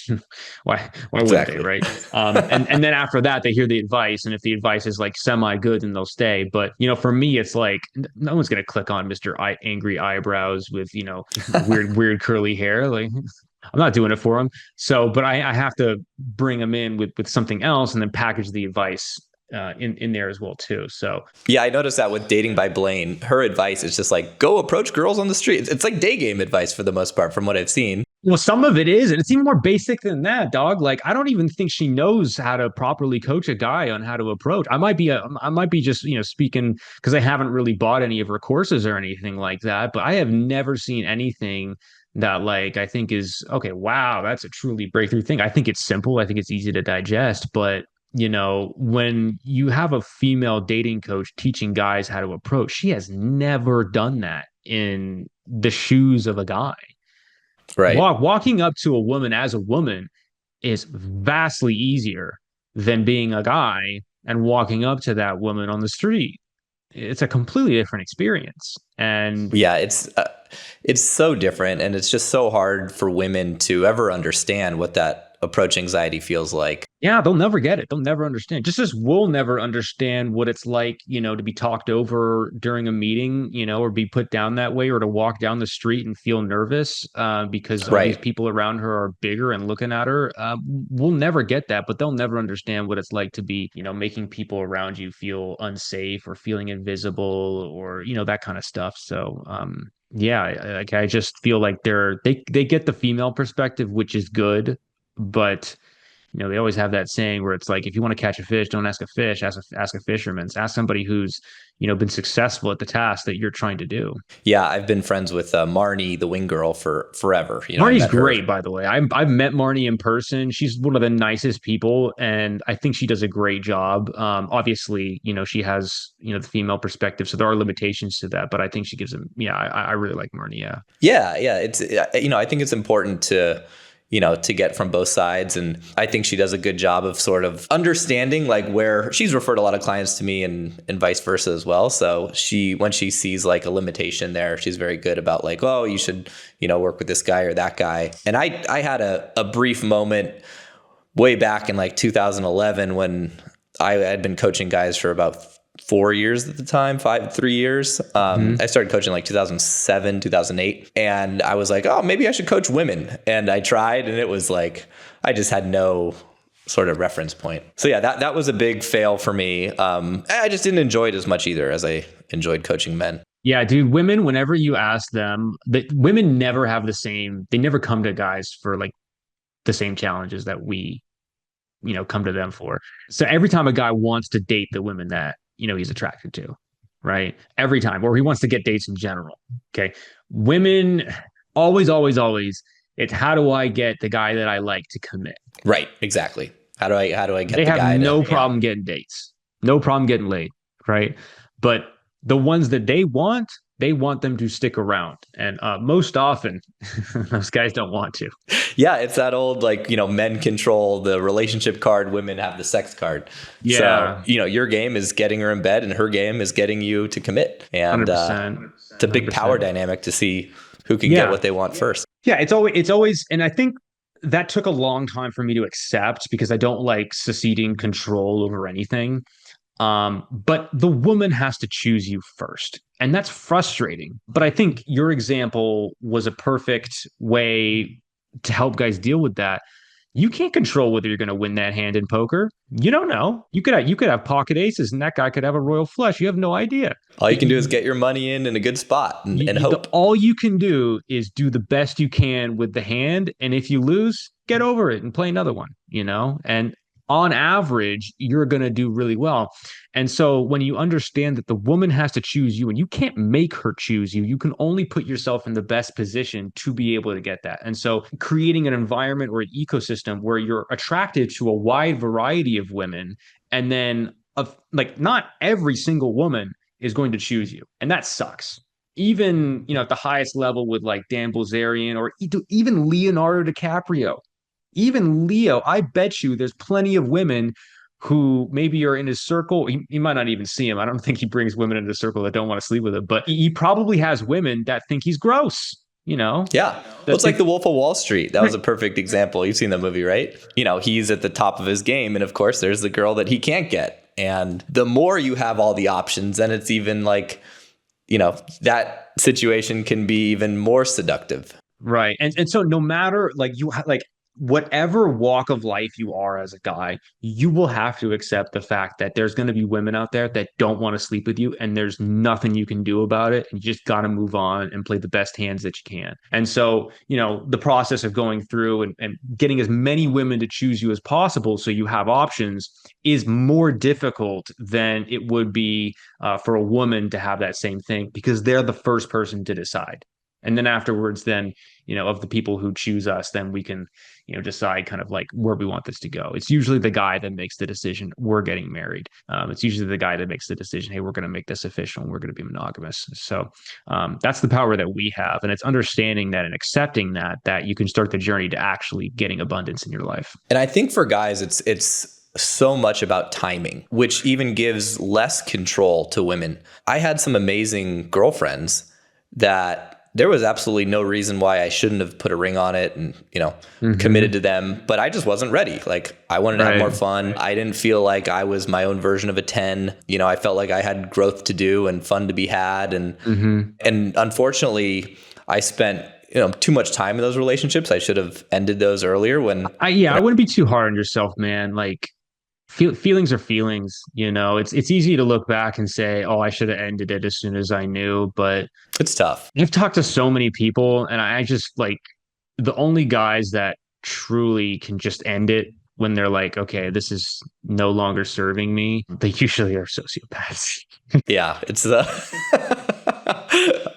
why wouldn't they, Exactly. right? And then after that, they hear the advice, and if the advice is like semi good, then they'll stay. But for me, it's like no one's going to click on Mister Angry Eyebrows with weird curly hair. Like, I'm not doing it for them. So, but I have to bring them in with something else, and then package the advice in there as well too. So Yeah, I noticed that with Dating by Blaine. Her advice is just like, go approach girls on the street. It's like day game advice for the most part, from what I've seen. well, some of it is, and it's even more basic than that, dog. Like I don't even think she knows how to properly coach a guy on how to approach. I might be just speaking because I haven't really bought any of her courses or anything like that. But I have never seen anything that like I think is okay. Wow, that's a truly breakthrough thing. I think it's simple. I think it's easy to digest, but when you have a female dating coach teaching guys how to approach, she has never done that in the shoes of a guy. Right. Walking up to a woman as a woman is vastly easier than being a guy and walking up to that woman on the street. It's a completely different experience. And Yeah, it's so different, and it's just so hard for women to ever understand what that approach anxiety feels like. yeah, they'll never get it. They'll never understand. Just as we'll never understand what it's like, to be talked over during a meeting, or be put down that way, or to walk down the street and feel nervous because all these Right. people around her are bigger and looking at her. We'll never get that, but they'll never understand what it's like to be, making people around you feel unsafe or feeling invisible or, that kind of stuff. So, yeah, I just feel like they get the female perspective, which is good, but they always have that saying where it's like, if you want to catch a fish, don't ask a fish, ask a fisherman. Ask somebody who's, been successful at the task that you're trying to do. Yeah, I've been friends with Marnie, the wing girl, for forever. I Marnie's met her. great, by the way. I've met Marnie in person. She's one of the nicest people, and I think she does a great job. Obviously, she has the female perspective, so there are limitations to that. But I think she gives them. Yeah, I really like Marnie. Yeah. Yeah. It's I think it's important to get from both sides, and I think she does a good job of sort of understanding like where she's referred a lot of clients to me, and vice versa as well. So when she sees like a limitation there, she's very good about like, oh, you should work with this guy or that guy. And I had a brief moment way back in like 2011 when I had been coaching guys for about 4 years at the time, 3 years. I started coaching like 2007, 2008. And I was like, oh, maybe I should coach women. And I tried, and it was like, I just had no sort of reference point. So yeah, that was a big fail for me. I just didn't enjoy it as much either as I enjoyed coaching men. Yeah, dude, women, whenever you ask them, that women never have they never come to guys for like the same challenges that we, come to them for. So every time a guy wants to date the women that, he's attracted to, right? Every time, or he wants to get dates in general. Okay. Women always, always, always, it's how do I get the guy that I like to commit? Right. Exactly. How do I get They the have guy no to, problem getting dates, no problem getting laid, right? But the ones that they want them to stick around. And most often, those guys don't want to. yeah, it's that old like, men control the relationship card, women have the sex card. Yeah. So, your game is getting her in bed, and her game is getting you to commit. And 100%. it's a big power dynamic to see who can get what they want first. Yeah, it's always, and I think that took a long time for me to accept because I don't like seceding control over anything. But the woman has to choose you first. And that's frustrating. But I think your example was a perfect way to help guys deal with that. You can't control whether you're going to win that hand in poker. You don't know. You could have pocket aces, and that guy could have a royal flush. You have no idea. All you can do is get your money in a good spot and hope. All you can do is do the best you can with the hand, and if you lose, get over it and play another one. And on average, you're going to do really well. And so when you understand that the woman has to choose you and you can't make her choose you, you can only put yourself in the best position to be able to get that. And so creating an environment or an ecosystem where you're attracted to a wide variety of women, and then like not every single woman is going to choose you. And that sucks. Even, at the highest level with like Dan Bilzerian or even Leonardo DiCaprio. Even Leo, I bet you there's plenty of women who maybe are in his circle. He might not even see him. I don't think he brings women into the circle that don't want to sleep with him, but he probably has women that think he's gross. Yeah. Well, it's like The Wolf of Wall Street. That was a perfect example. You've seen the movie, right? He's at the top of his game. And of course, there's the girl that he can't get. And the more you have all the options, then it's even like, that situation can be even more seductive. Right. And so no matter like whatever walk of life you are as a guy, you will have to accept the fact that there's going to be women out there that don't want to sleep with you, and there's nothing you can do about it. And you just got to move on and play the best hands that you can. And so, the process of going through and getting as many women to choose you as possible so you have options is more difficult than it would be for a woman to have that same thing, because they're the first person to decide. And then afterwards, then, of the people who choose us, then we can, decide kind of like where we want this to go. It's usually the guy that makes the decision, we're getting married. It's usually the guy that makes the decision, hey, we're going to make this official and we're going to be monogamous. So that's the power that we have. And it's understanding that and accepting that you can start the journey to actually getting abundance in your life. And I think for guys, it's so much about timing, which even gives less control to women. I had some amazing girlfriends that there was absolutely no reason why I shouldn't have put a ring on it and, committed to them, but I just wasn't ready. Like, I wanted to have more fun. I didn't feel like I was my own version of a 10. I felt like I had growth to do and fun to be had. And unfortunately, I spent too much time in those relationships. I should have ended those earlier I wouldn't be too hard on yourself, man. Like, feelings are feelings, it's easy to look back and say, oh, I should have ended it as soon as I knew, but it's tough. I've talked to so many people, and I just like the only guys that truly can just end it when they're like, okay, this is no longer serving me. They usually are sociopaths. Yeah, it's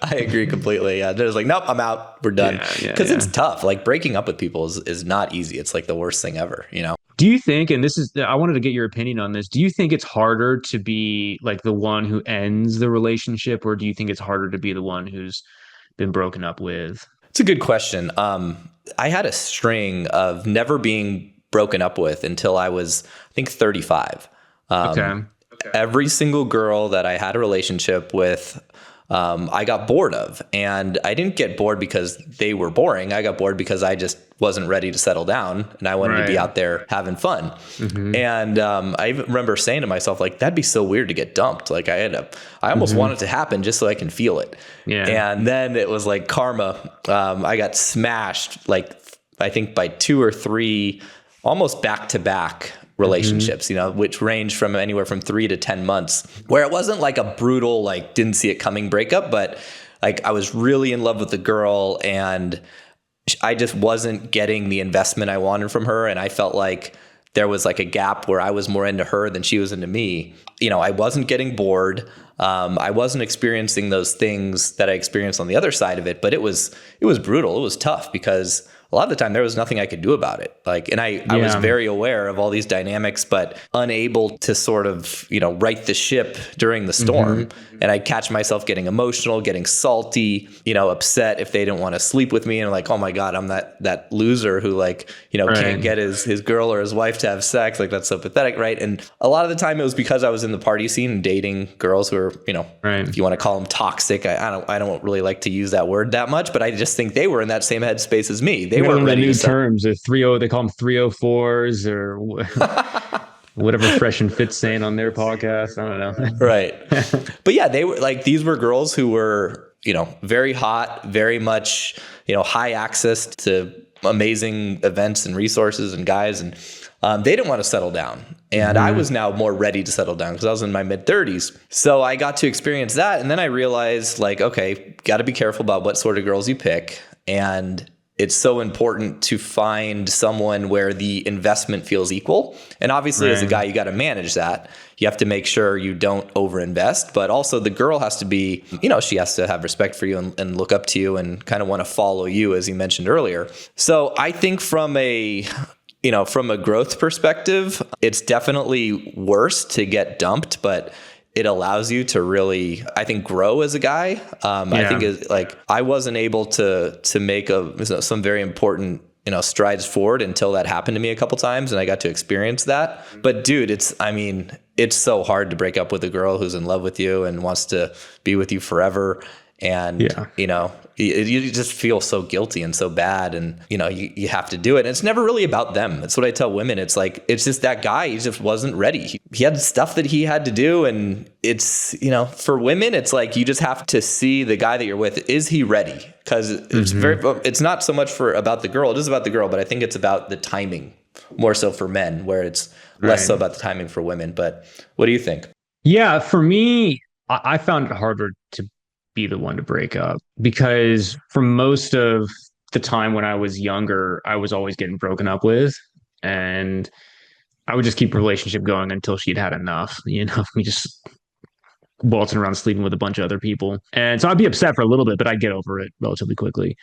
I agree completely. Yeah, they're just like, nope, I'm out. We're done. Because it's tough. Like, breaking up with people is not easy. It's like the worst thing ever, Do you think, and I wanted to get your opinion on this, do you think it's harder to be like the one who ends the relationship, or do you think it's harder to be the one who's been broken up with? It's a good question. I had a string of never being broken up with until I was, I think, 35. Okay. Every single girl that I had a relationship with, I got bored of. And I didn't get bored because they were boring. I got bored because I just wasn't ready to settle down and I wanted to be out there having fun. And I even remember saying to myself, like, that'd be so weird to get dumped. Like, I almost want it to happen just so I can feel it. Yeah. And then it was like karma. I got smashed, like, I think by 2 or 3 almost back-to-back relationships, which range from anywhere from 3 to 10 months, where it wasn't like a brutal, like, didn't see it coming breakup, but like, I was really in love with the girl and I just wasn't getting the investment I wanted from her. And I felt like there was like a gap where I was more into her than she was into me. I wasn't getting bored. I wasn't experiencing those things that I experienced on the other side of it, but it was brutal. It was tough because a lot of the time there was nothing I could do about it. Like, and I was very aware of all these dynamics, but unable to sort of, right the ship during the storm. And I'd catch myself getting emotional, getting salty, upset if they didn't want to sleep with me. And like, oh my God, I'm that loser who like, can't get his girl or his wife to have sex. Like, that's so pathetic. Right. And a lot of the time it was because I was in the party scene and dating girls who are, if you want to call them toxic, I don't really like to use that word that much, but I just think they were in that same headspace as me. They weren't ready new terms, they call them 304s or whatever Fresh and Fit saying on their podcast. I don't know. Right. But yeah, they were like, these were girls who were, very hot, very much, high access to amazing events and resources and guys. And they didn't want to settle down. And I was now more ready to settle down because I was in my mid-30s. So I got to experience that. And then I realized, like, okay, got to be careful about what sort of girls you pick. And it's so important to find someone where the investment feels equal. And obviously, as a guy, you got to manage that. You have to make sure you don't overinvest, but also the girl has to be, she has to have respect for you and look up to you and kind of want to follow you, as you mentioned earlier. So I think from a growth perspective, it's definitely worse to get dumped, but it allows you to really, I think, grow as a guy. I think I wasn't able to make some very important, strides forward until that happened to me a couple times and I got to experience that. But dude, it's so hard to break up with a girl who's in love with you and wants to be with you forever. And, you just feel so guilty and so bad and, you have to do it. And it's never really about them. That's what I tell women. It's like, it's just that guy, he just wasn't ready. He had stuff that he had to do. And it's, for women, it's like, you just have to see the guy that you're with. Is he ready? Because it's not so much about the girl. It is about the girl, but I think it's about the timing more so for men, where it's less so about the timing for women. But what do you think? Yeah, for me, I found it harder to be the one to break up because for most of the time when I was younger, I was always getting broken up with, and I would just keep a relationship going until she'd had enough, me just waltzing around sleeping with a bunch of other people. And so I'd be upset for a little bit, but I'd get over it relatively quickly.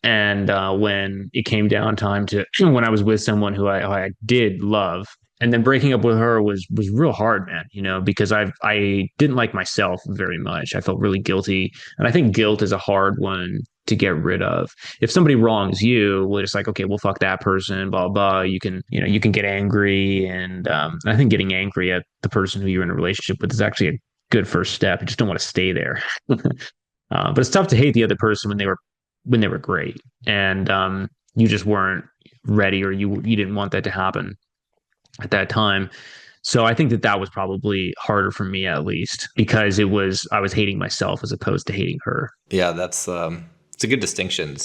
And when it came down time to when I was with someone who I did love, and then breaking up with her was real hard, man, because I didn't like myself very much. I felt really guilty. And I think guilt is a hard one to get rid of. If somebody wrongs you, we're just like, okay, well, fuck that person, blah, blah. You can, you can get angry. And I think getting angry at the person who you're in a relationship with is actually a good first step. You just don't want to stay there. But it's tough to hate the other person when they were great. And you just weren't ready, or you didn't want that to happen at that time. So I think that was probably harder for me, at least, because I was hating myself as opposed to hating her. Yeah, that's it's a good distinction.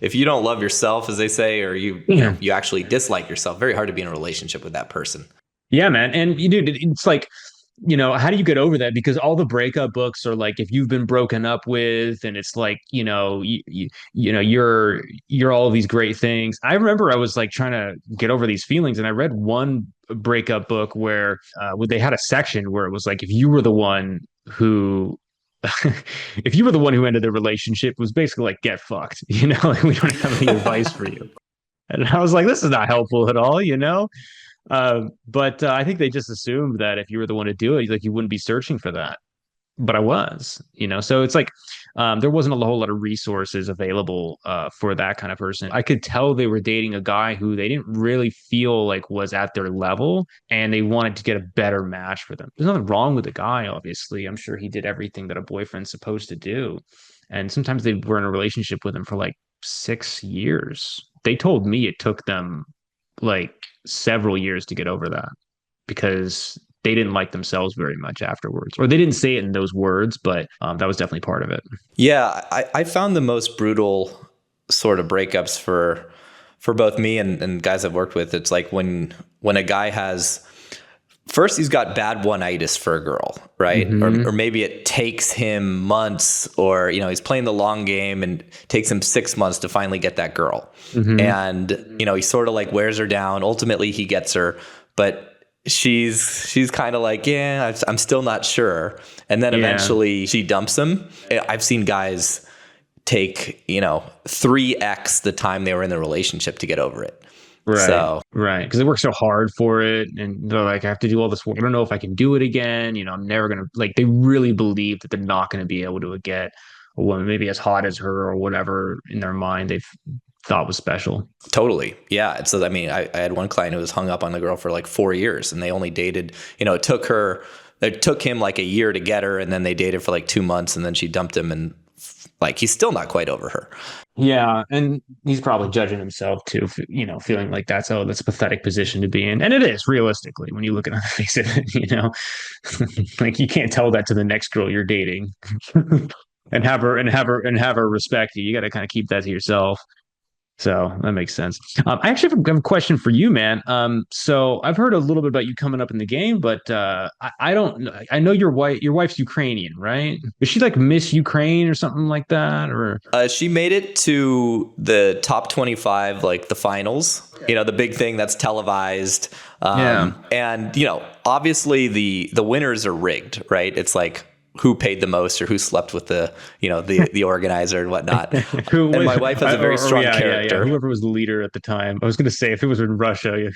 If you don't love yourself, as they say, or you actually dislike yourself, very hard to be in a relationship with that person. Yeah, man. And it's like, how do you get over that? Because all the breakup books are like, if you've been broken up with, and it's like, you're all these great things. I remember I was like trying to get over these feelings, and I read one breakup book where they had a section where it was like, if you were the one who if you were the one who ended the relationship, it was basically like, get fucked, like, we don't have any advice for you. And I was like, this is not helpful at all, but I think they just assumed that if you were the one to do it, like, you wouldn't be searching for that. But I was, so it's like there wasn't a whole lot of resources available for that kind of person. I could tell they were dating a guy who they didn't really feel like was at their level, and they wanted to get a better match for them. There's nothing wrong with the guy, obviously. I'm sure he did everything that a boyfriend's supposed to do. And sometimes they were in a relationship with him for like 6 years. They told me it took them like several years to get over that, because they didn't like themselves very much afterwards, or they didn't say it in those words, but that was definitely part of it. Yeah, I found the most brutal sort of breakups for both me and guys I've worked with. It's like when a guy he's got bad one-itis for a girl, right? Mm-hmm. Or maybe it takes him months, or, he's playing the long game and it takes him 6 months to finally get that girl. Mm-hmm. And, he sort of like wears her down. Ultimately he gets her, but she's kind of like, yeah, I'm still not sure. And then eventually she dumps him. I've seen guys take, 3x the time they were in the relationship to get over it. Right. Right. Because they work so hard for it, and they're like, I have to do all this work. I don't know if I can do it again. I'm never going to, like, they really believe that they're not going to be able to get a woman maybe as hot as her, or whatever in their mind they've thought was special. Totally. Yeah. So, I mean, I had one client who was hung up on the girl for like 4 years, and they only dated, it took him like a year to get her, and then they dated for like 2 months, and then she dumped him, and like, he's still not quite over her. Yeah, and he's probably judging himself too, feeling like that's a pathetic position to be in, and it is, realistically, when you look at the face of it. Like, you can't tell that to the next girl you're dating, and have her respect you. You got to kind of keep that to yourself. So that makes sense. I actually have a question for you, man. So I've heard a little bit about you coming up in the game, but I don't know. I know your wife's Ukrainian, right? Is she like Miss Ukraine or something like that? Or she made it to the top 25, like the finals. Okay. The big thing that's televised. And obviously the winners are rigged, right? It's like, who paid the most, or who slept with the organizer and whatnot. And my wife has a very strong character. Yeah. Whoever was the leader at the time. I was going to say, if it was in Russia,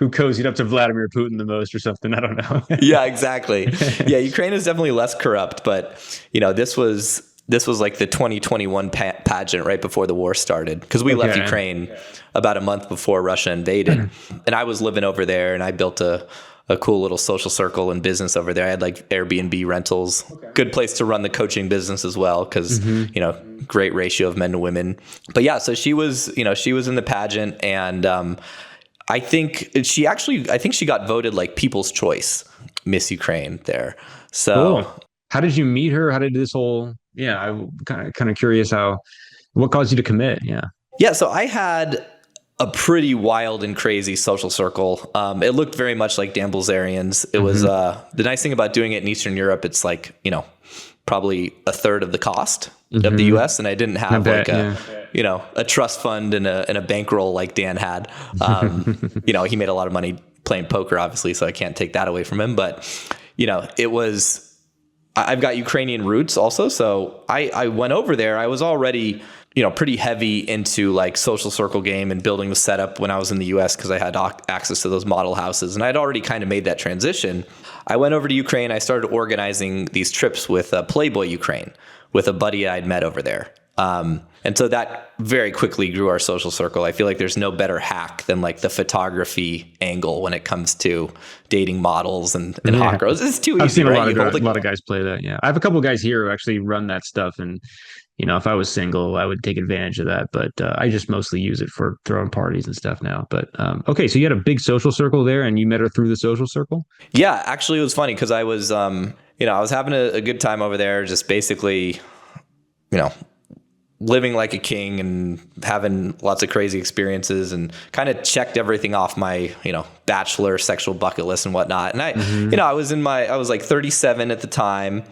who cozied up to Vladimir Putin the most or something. I don't know. Yeah, exactly. Yeah, Ukraine is definitely less corrupt, but this was like the 2021 pageant right before the war started, because we left Ukraine about a month before Russia invaded. And I was living over there, and I built a cool little social circle and business over there. I had like Airbnb rentals, good place to run the coaching business as well, because great ratio of men to women. But yeah, so she was in the pageant, and I think she got voted like People's Choice Miss Ukraine there. So cool. How did you meet her? How did this whole? Yeah, I'm kind of curious what caused you to commit? Yeah. So I had a pretty wild and crazy social circle. It looked very much like Dan Bilzerian's. It was the nice thing about doing it in Eastern Europe. It's like, probably a third of the cost of the US. And I didn't have a trust fund and a bankroll like Dan had. He made a lot of money playing poker, obviously, so I can't take that away from him. But, I've got Ukrainian roots also. So I went over there. I was already pretty heavy into like social circle game and building the setup when I was in the US, because I had access to those model houses, and I'd already kind of made that transition. I went over to Ukraine. I started organizing these trips with Playboy Ukraine with a buddy I'd met over there. And so that very quickly grew our social circle. I feel like there's no better hack than like the photography angle when it comes to dating models and hot girls. It's too easy. I've seen right? a lot of guys play that. Yeah. I have a couple of guys here who actually run that stuff. And, if I was single, I would take advantage of that. But I just mostly use it for throwing parties and stuff now. But okay, so you had a big social circle there and you met her through the social circle? Yeah, actually, it was funny because I was, I was having a good time over there, just basically, living like a king and having lots of crazy experiences and kind of checked everything off my, Bachelor sexual bucket list and whatnot. And I was like 37 at the time.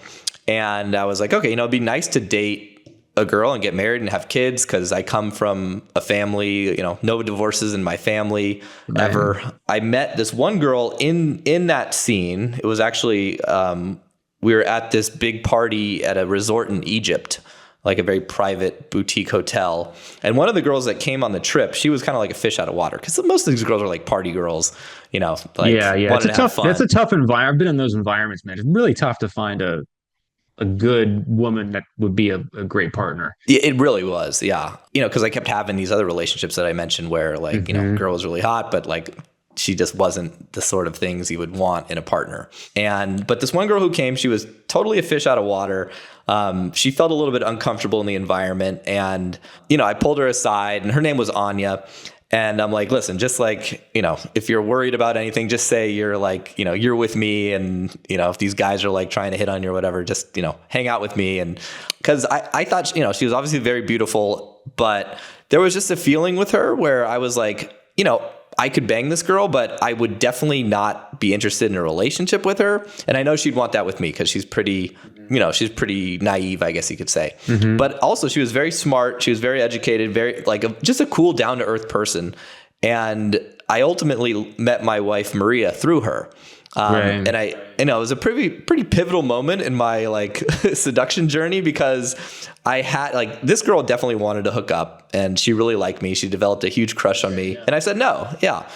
And I was like, okay, it'd be nice to date a girl and get married and have kids because I come from a family, no divorces in my family ever. I met this one girl in that scene. It was actually, we were at this big party at a resort in Egypt, like a very private boutique hotel. And one of the girls that came on the trip, she was kind of like a fish out of water because most of these girls are like party girls, Yeah. That's a tough environment. I've been in those environments, man. It's really tough to find a good woman that would be a great partner. It really was. Yeah. Because I kept having these other relationships that I mentioned where like, girl was really hot, but like she just wasn't the sort of things you would want in a partner. But this one girl who came, she was totally a fish out of water. She felt a little bit uncomfortable in the environment. And, I pulled her aside and her name was Anya. And I'm like, listen, just like, if you're worried about anything, just say you're like, you're with me. And, if these guys are like trying to hit on you or whatever, just, hang out with me. And because I thought, she was obviously very beautiful, but there was just a feeling with her where I was like, I could bang this girl, but I would definitely not be interested in a relationship with her. And I know she'd want that with me because she's pretty, she's pretty naive, I guess you could say. But also she was very smart. She was very educated, very like just a cool, down to earth person. And I ultimately met my wife, Maria, through her. And it was a pretty pivotal moment in my like seduction journey because I had like this girl definitely wanted to hook up and she really liked me. She developed a huge crush on me and I said no. Yeah.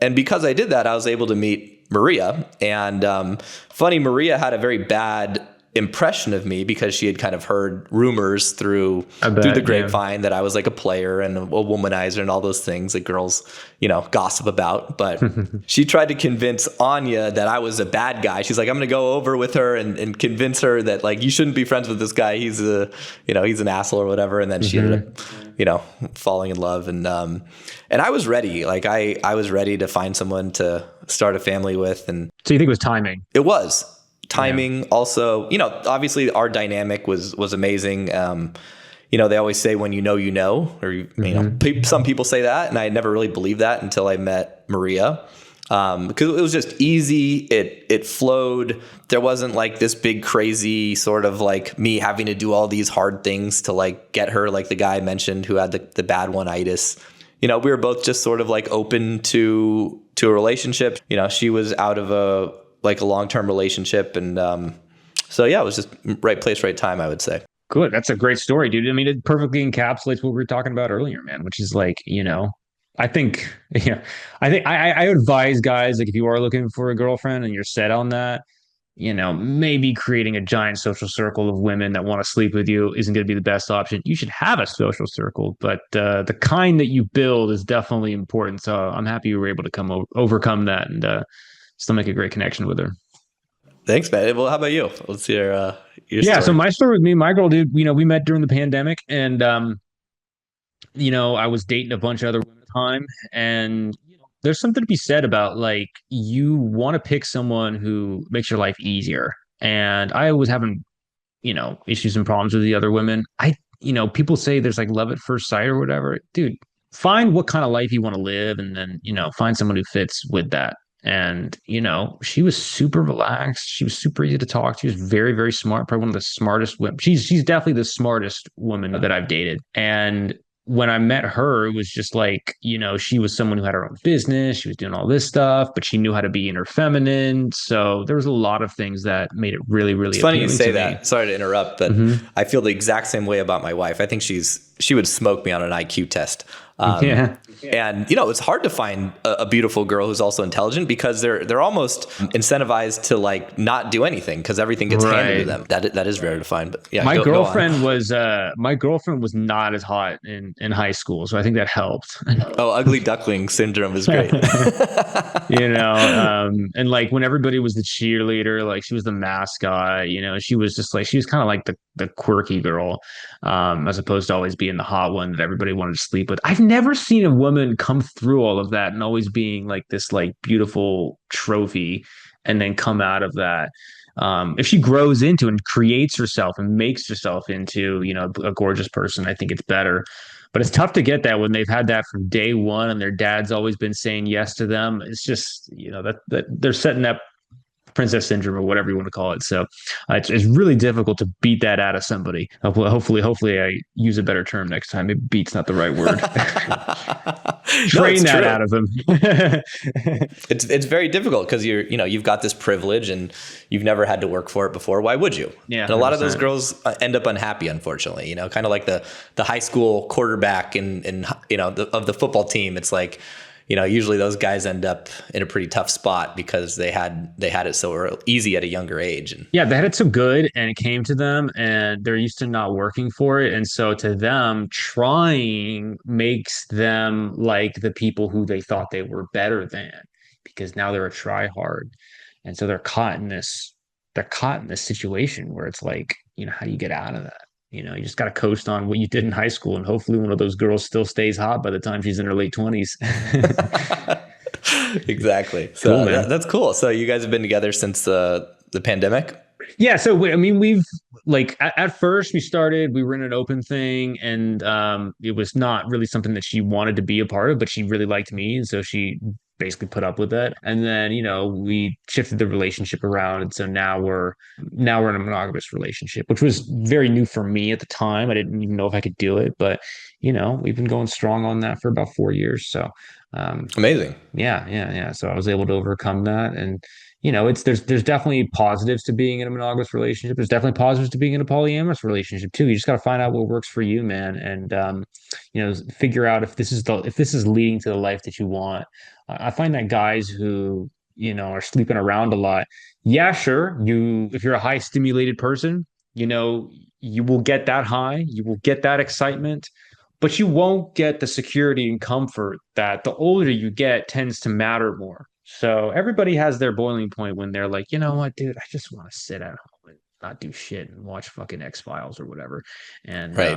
And because I did that, I was able to meet Maria and funny, Maria had a very bad impression of me because she had kind of heard rumors through the grapevine that I was like a player and a womanizer and all those things that girls, gossip about. But she tried to convince Anya that I was a bad guy. She's like, I'm going to go over with her and convince her that like, you shouldn't be friends with this guy. He's he's an asshole or whatever. And then she ended up, falling in love. And I was ready. Like I was ready to find someone to start a family with. And so you think it was timing? It was. Timing also, obviously our dynamic was amazing. They always say when or some people say that, and I never really believed that until I met Maria. Because it was just easy. It flowed. There wasn't like this big crazy sort of like me having to do all these hard things to like get her, like the guy I mentioned who had the bad one-itis. We were both just sort of like open to a relationship. She was out of a long-term relationship. And so, yeah, it was just right place, right time, I would say. Good. That's a great story, dude. I mean, it perfectly encapsulates what we were talking about earlier, man, which is like, I think I advise guys, like if you are looking for a girlfriend and you're set on that, maybe creating a giant social circle of women that want to sleep with you isn't going to be the best option. You should have a social circle, but the kind that you build is definitely important. So I'm happy you were able to overcome that and still make a great connection with her. Thanks, man. Well, how about you? Let's hear your story. So my story with me, my girl, dude, we met during the pandemic and, I was dating a bunch of other women at the time. And there's something to be said about like, you want to pick someone who makes your life easier. And I was having, issues and problems with the other women. People say there's like love at first sight or whatever. Dude, find what kind of life you want to live and then, find someone who fits with that. And, she was super relaxed. She was super easy to talk to. She was very, very smart. Probably one of the smartest women. She's definitely the smartest woman that I've dated. And when I met her, it was just like, she was someone who had her own business. She was doing all this stuff, but she knew how to be inner feminine. So there was a lot of things that made it really, really appealing. It's funny you say that. Sorry to interrupt, but I feel the exact same way about my wife. I think she's she would smoke me on an IQ test. Yeah. And it's hard to find a beautiful girl who's also intelligent, because they're almost incentivized to like not do anything because everything gets handed to them. That is rare to find. But yeah, my go girlfriend on. my girlfriend was not as hot in high school, so I think that helped. Oh, ugly duckling syndrome is great. And like when everybody was the cheerleader, like she was the mascot, she was just like, she was kind of like the quirky girl, as opposed to always being the hot one that everybody wanted to sleep with. I've never seen a woman come through all of that and always being like this like beautiful trophy and then come out of that. If she grows into and creates herself and makes herself into, a gorgeous person, I think it's better. But it's tough to get that when they've had that from day one and their dad's always been saying yes to them. It's just, that they're setting up princess syndrome or whatever you want to call it. So it's really difficult to beat that out of somebody. Hopefully I use a better term next time. Maybe beat's not the right word. Train that out of them. It's very difficult because you've got this privilege and you've never had to work for it before. Why would you? Yeah, and a lot of those girls end up unhappy, unfortunately. Kind of like the high school quarterback in of the football team. It's like, usually those guys end up in a pretty tough spot because they had it so easy at a younger age. And yeah, they had it so good and it came to them and they're used to not working for it. And so to them, trying makes them like the people who they thought they were better than, because now they're a try hard. And so they're caught in this situation where it's like, how do you get out of that? You just got to coast on what you did in high school, and hopefully one of those girls still stays hot by the time she's in her late 20s. Exactly. So cool, that's cool. So you guys have been together since the pandemic? Yeah. So, we've like at first we were in an open thing, and it was not really something that she wanted to be a part of, but she really liked me. And so she basically put up with it. And then, we shifted the relationship around. And so now we're in a monogamous relationship, which was very new for me at the time. I didn't even know if I could do it, but we've been going strong on that for about 4 years. So amazing. Yeah. So I was able to overcome that. And there's definitely positives to being in a monogamous relationship. There's definitely positives to being in a polyamorous relationship too. You just got to find out what works for you, man, and figure out if this is leading to the life that you want. I find that guys who are sleeping around a lot, yeah, sure, if you're a high stimulated person, you will get that high, you will get that excitement, but you won't get the security and comfort that the older you get tends to matter more. So everybody has their boiling point when they're like, you know what, dude, I just want to sit at home and not do shit and watch fucking X-Files or whatever. And right.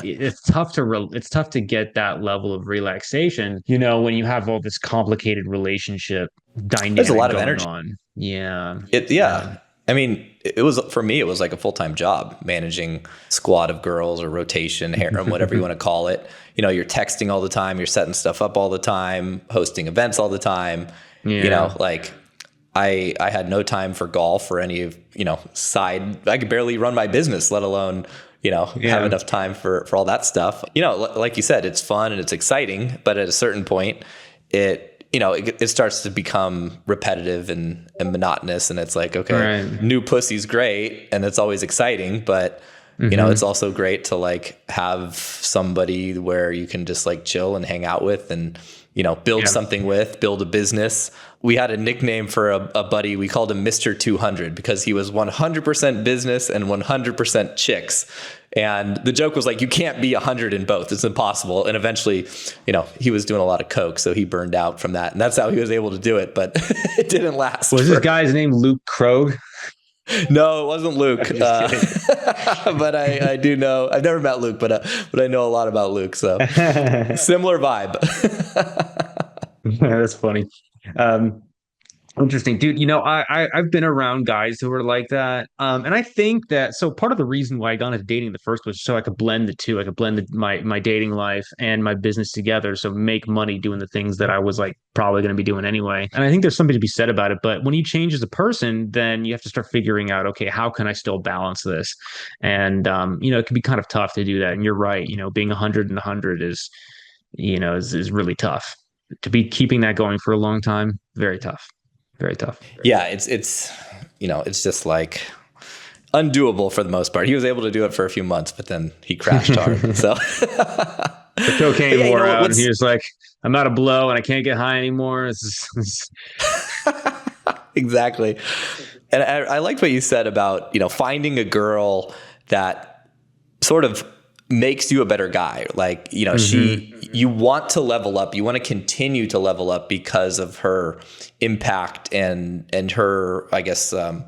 It's tough to get that level of relaxation, when you have all this complicated relationship dynamic. There's a lot of energy on. Yeah. I mean, it was, for me, it was like a full-time job, managing squad of girls or rotation, harem, whatever you want to call it. You're texting all the time, you're setting stuff up all the time, hosting events all the time. Yeah. Like I had no time for golf or any of, side. I could barely run my business, let alone, have enough time for all that stuff. Like you said, it's fun and it's exciting, but at a certain point, it starts to become repetitive and monotonous, and it's like, okay, right, new pussy's great and it's always exciting, but it's also great to like have somebody where you can just like chill and hang out with and, build something with, build a business. We had a nickname for a buddy. We called him Mr. 200 because he was 100% business and 100% chicks. And the joke was like, you can't be 100 in both. It's impossible. And eventually, he was doing a lot of coke, so he burned out from that. And that's how he was able to do it. But it didn't last. Was this guy's name Luke Krogh? No, it wasn't Luke. But I do know. I've never met Luke, but I know a lot about Luke. So similar vibe. That's funny. Interesting, dude. I've been around guys who are like that, and I think that so part of the reason why I got into dating the first was so I could blend the two. I could blend my dating life and my business together, so make money doing the things that I was like probably going to be doing anyway. And I think there's something to be said about it. But when you change as a person, then you have to start figuring out, okay, how can I still balance this? And it can be kind of tough to do that. And you're right. Being 100 and 100 is really tough. To be keeping that going for a long time, very tough. Very tough. Yeah, it's just like undoable for the most part. He was able to do it for a few months, but then he crashed hard. So the cocaine wore out, and he was like, "I'm out of blow, and I can't get high anymore." Exactly. And I liked what you said about, finding a girl that sort of makes you a better guy. Like, you want to level up. You want to continue to level up because of her impact and her, I guess, how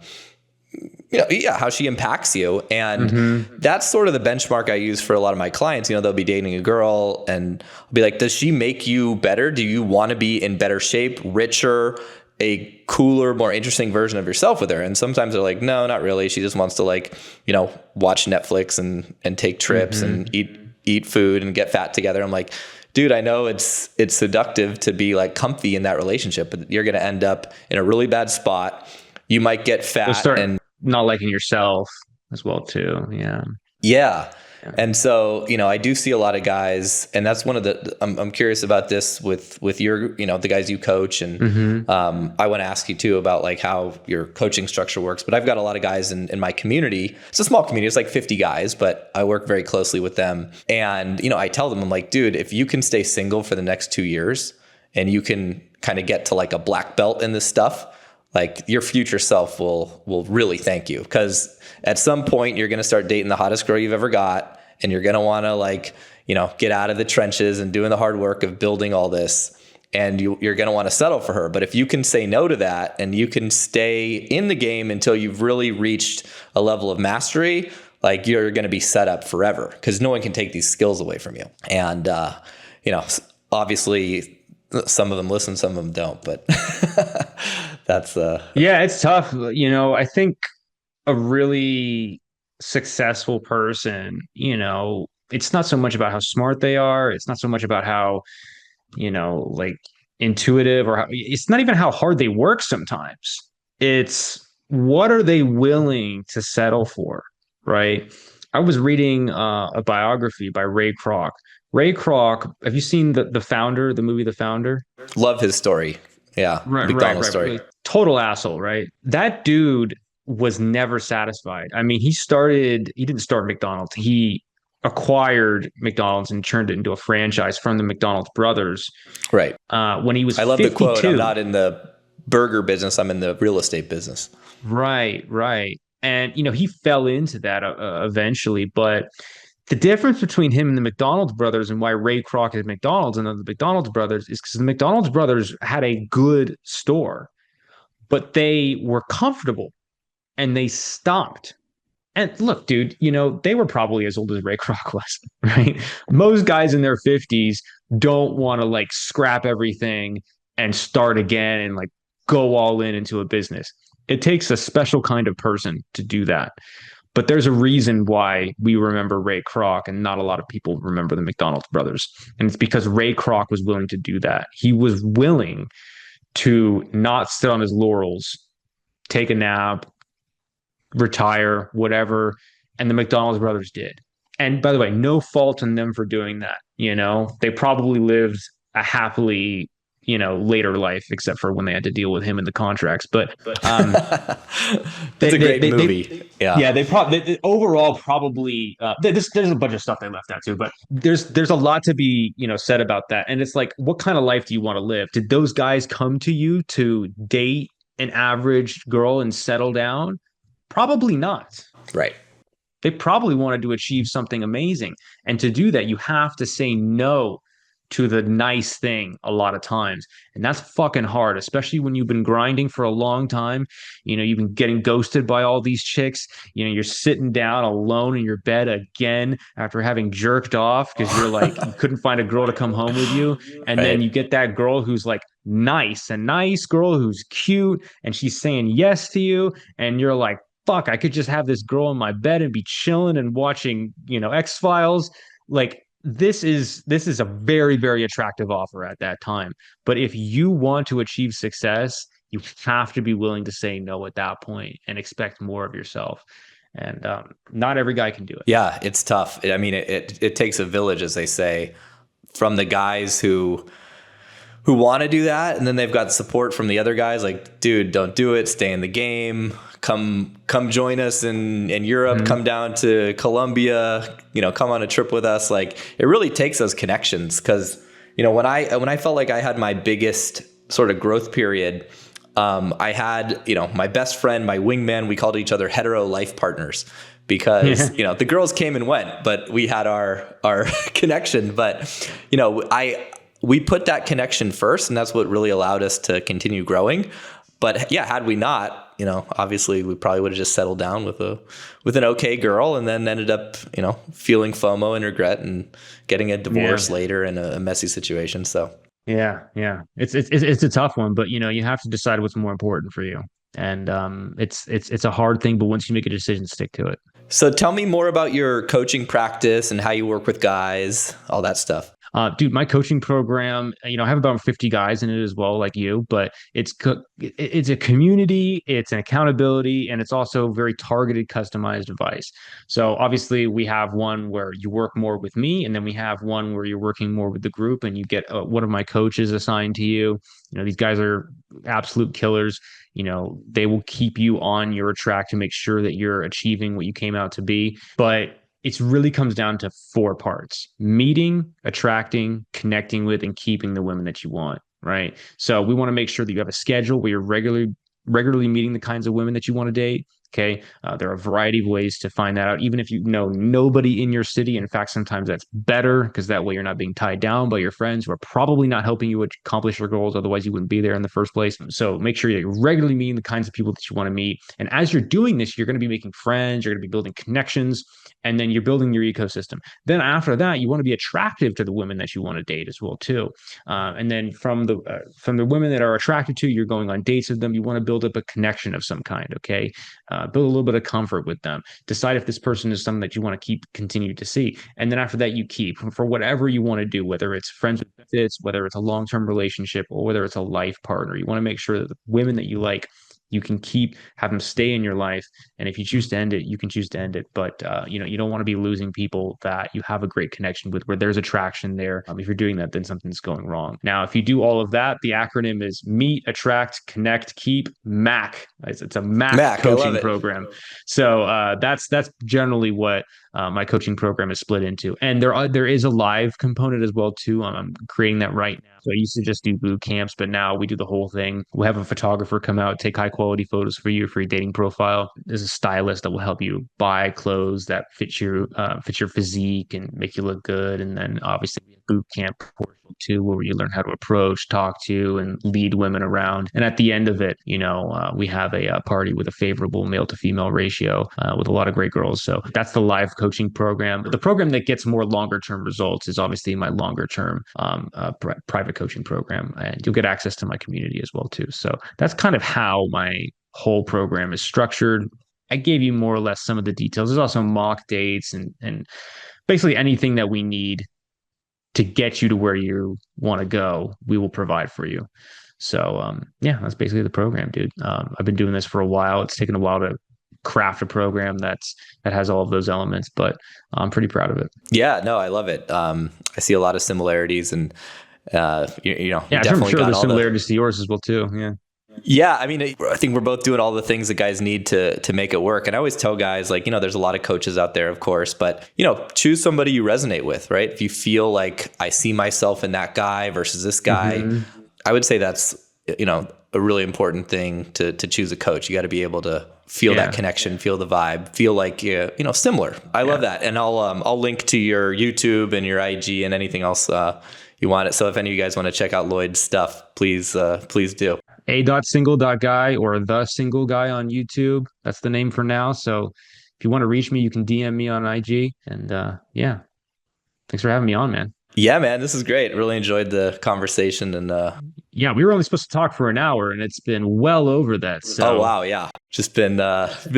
she impacts you. And that's sort of the benchmark I use for a lot of my clients. They'll be dating a girl and I'll be like, does she make you better? Do you want to be in better shape, richer, a cooler, more interesting version of yourself with her? And sometimes they're like, no, not really. She just wants to watch Netflix and take trips and eat food and get fat together. I'm like, dude, I know it's seductive to be like comfy in that relationship, but you're going to end up in a really bad spot. You might get fat and not liking yourself as well too. Yeah. Yeah. And so, I do see a lot of guys, and that's one of I'm curious about this with your, the guys you coach. And I want to ask you too about like how your coaching structure works, but I've got a lot of guys in my community. It's a small community. It's like 50 guys, but I work very closely with them. And, I tell them, I'm like, dude, if you can stay single for the next 2 years and you can kind of get to like a black belt in this stuff, like your future self will really thank you, because at some point you're going to start dating the hottest girl you've ever got, and you're going to want to get out of the trenches and doing the hard work of building all this, and you're going to want to settle for her. But if you can say no to that and you can stay in the game until you've really reached a level of mastery, like you're going to be set up forever, because no one can take these skills away from you. And, obviously some of them listen, some of them don't, but that's yeah, it's tough. I think a really successful person, it's not so much about how smart they are. It's not so much about how, like intuitive, or it's not even how hard they work sometimes. It's what are they willing to settle for, right? I was reading a biography by Ray Kroc. Ray Kroc, have you seen the Founder, the movie The Founder? Love his story. Yeah. McDonald's story. Right. Total asshole, right? That dude was never satisfied. I mean, he didn't start McDonald's. He acquired McDonald's and turned it into a franchise from the McDonald's brothers. Right. When he was 52. I love the quote, I'm not in the burger business, I'm in the real estate business. Right. And, he fell into that eventually, but the difference between him and the McDonald's brothers, and why Ray Kroc is McDonald's and the McDonald's brothers, is because the McDonald's brothers had a good store, but they were comfortable and they stopped. And look, dude, they were probably as old as Ray Kroc was, right? Most guys in their 50s don't want to like scrap everything and start again and like go all into a business. It takes a special kind of person to do that. But there's a reason why we remember Ray Kroc and not a lot of people remember the McDonald's brothers. And it's because Ray Kroc was willing to do that. He was willing to not sit on his laurels, take a nap, retire, whatever. And the McDonald's brothers did. And by the way, no fault in them for doing that. They probably lived a happily, later life, except for when they had to deal with him in the contracts. But it's a great movie. They probably overall probably there's a bunch of stuff they left out too. But there's a lot to be said about that. And it's like, what kind of life do you want to live? Did those guys come to you to date an average girl and settle down? Probably not. Right. They probably wanted to achieve something amazing. And to do that, you have to say no to the nice thing a lot of times. And that's fucking hard, especially when you've been grinding for a long time. You've been getting ghosted by all these chicks. You're sitting down alone in your bed again after having jerked off because you're like, you couldn't find a girl to come home with you. And then you get that girl who's like nice, a nice girl who's cute, and she's saying yes to you. And you're like, fuck, I could just have this girl in my bed and be chilling and watching, X-Files. Like, this is a very, very attractive offer at that time. But if you want to achieve success, you have to be willing to say no at that point and expect more of yourself. And not every guy can do it. Yeah, it's tough. I mean, it takes a village, as they say, from the guys who want to do that. And then they've got support from the other guys like, dude, don't do it. Stay in the game. come join us in Europe, come down to Colombia, come on a trip with us. Like, it really takes those connections. Cause when I felt like I had my biggest sort of growth period, I had, my best friend, my wingman, we called each other hetero life partners because, the girls came and went, but we had our connection. But, we put that connection first, and that's what really allowed us to continue growing. But yeah, had we not, obviously we probably would have just settled down with an okay girl, and then ended up, feeling FOMO and regret and getting a divorce later in a messy situation. So yeah, it's a tough one, but you have to decide what's more important for you, and it's a hard thing, but once you make a decision, stick to it. So tell me more about your coaching practice and how you work with guys, all that stuff. Dude, my coaching program, I have about 50 guys in it as well, like you, but it's a community, it's an accountability, and it's also very targeted, customized advice. So obviously we have one where you work more with me, and then we have one where you're working more with the group, and you get one of my coaches assigned to you. These guys are absolute killers. They will keep you on your track to make sure that you're achieving what you came out to be. But it really comes down to 4 parts: meeting, attracting, connecting with, and keeping the women that you want, right? So we want to make sure that you have a schedule where you're regularly meeting the kinds of women that you want to date. Okay. There are a variety of ways to find that out, even if you know nobody in your city. In fact, sometimes that's better because that way you're not being tied down by your friends who are probably not helping you accomplish your goals. Otherwise, you wouldn't be there in the first place. So make sure you're regularly meeting the kinds of people that you want to meet. And as you're doing this, you're going to be making friends, you're going to be building connections, and then you're building your ecosystem. Then after that, you want to be attractive to the women that you want to date as well, too. And then from the women that are attracted to, you're going on dates with them. You want to build up a connection of some kind. Okay. Build a little bit of comfort with them. Decide if this person is someone that you want to continue to see. And then after that, you keep for whatever you want to do, whether it's friends with benefits, whether it's a long-term relationship, or whether it's a life partner. You want to make sure that the women that you like, you can have them stay in your life. And if you choose to end it, you can choose to end it. But, you don't want to be losing people that you have a great connection with, where there's attraction there. If you're doing that, then something's going wrong. Now, if you do all of that, the acronym is meet, attract, connect, keep, MAC. It's a MAC coaching program. So that's generally what my coaching program is split into. And there is a live component as well, too. I'm creating that right now. So I used to just do boot camps, but now we do the whole thing. We have a photographer come out, take high quality photos for you for your dating profile. There's a stylist that will help you buy clothes that fit your physique and make you look good. And then obviously boot camp portion too, where you learn how to approach, talk to, and lead women around. And at the end of it, we have a party with a favorable male to female ratio with a lot of great girls. So that's the live coaching program. The program that gets more longer term results is obviously my longer term private coaching program, and you'll get access to my community as well too. So that's kind of how my whole program is structured. I gave you more or less some of the details. There's also mock dates and basically anything that we need to get you to where you want to go, we will provide for you. So yeah, that's basically the program, dude. I've been doing this for a while. It's taken a while to craft a program that has all of those elements, but I'm pretty proud of it. Yeah, no, I love it. I see a lot of similarities, and yeah, I'm sure there's similarities to yours as well too. Yeah. Yeah, I mean, I think we're both doing all the things that guys need to make it work. And I always tell guys, like, there's a lot of coaches out there, of course, but, choose somebody you resonate with, right? If you feel like I see myself in that guy versus this guy, I would say that's, a really important thing to choose a coach. You got to be able to feel that connection, feel the vibe, feel like, similar. I love that. And I'll link to your YouTube and your IG and anything else you want it. So if any of you guys want to check out Lloyd's stuff, please do. A.single.guy or The Single Guy on YouTube. That's the name for now. So if you want to reach me, you can DM me on IG. And yeah, thanks for having me on, man. Yeah, man, this is great. Really enjoyed the conversation. And yeah, we were only supposed to talk for an hour, and it's been well over that. So. Oh, wow. Yeah. Just been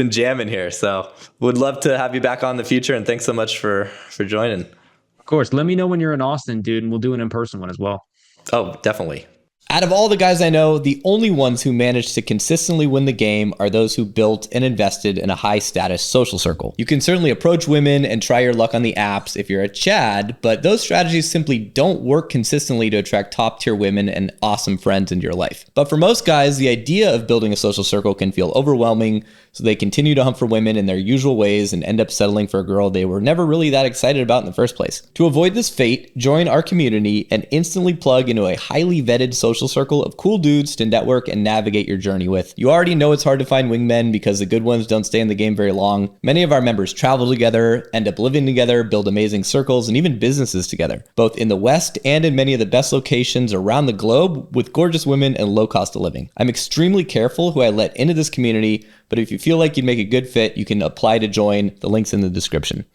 jamming here. So would love to have you back on in the future. And thanks so much for joining. Of course. Let me know when you're in Austin, dude, and we'll do an in-person one as well. Oh, definitely. Out of all the guys I know, the only ones who managed to consistently win the game are those who built and invested in a high status social circle. You can certainly approach women and try your luck on the apps if you're a Chad, but those strategies simply don't work consistently to attract top tier women and awesome friends into your life. But for most guys, the idea of building a social circle can feel overwhelming, so they continue to hunt for women in their usual ways and end up settling for a girl they were never really that excited about in the first place. To avoid this fate, join our community and instantly plug into a highly vetted social circle of cool dudes to network and navigate your journey with. You already know it's hard to find wingmen because the good ones don't stay in the game very long. Many of our members travel together, end up living together, build amazing circles, and even businesses together, both in the West and in many of the best locations around the globe with gorgeous women and low cost of living. I'm extremely careful who I let into this community, but if you feel like you'd make a good fit, you can apply to join. The link's in the description.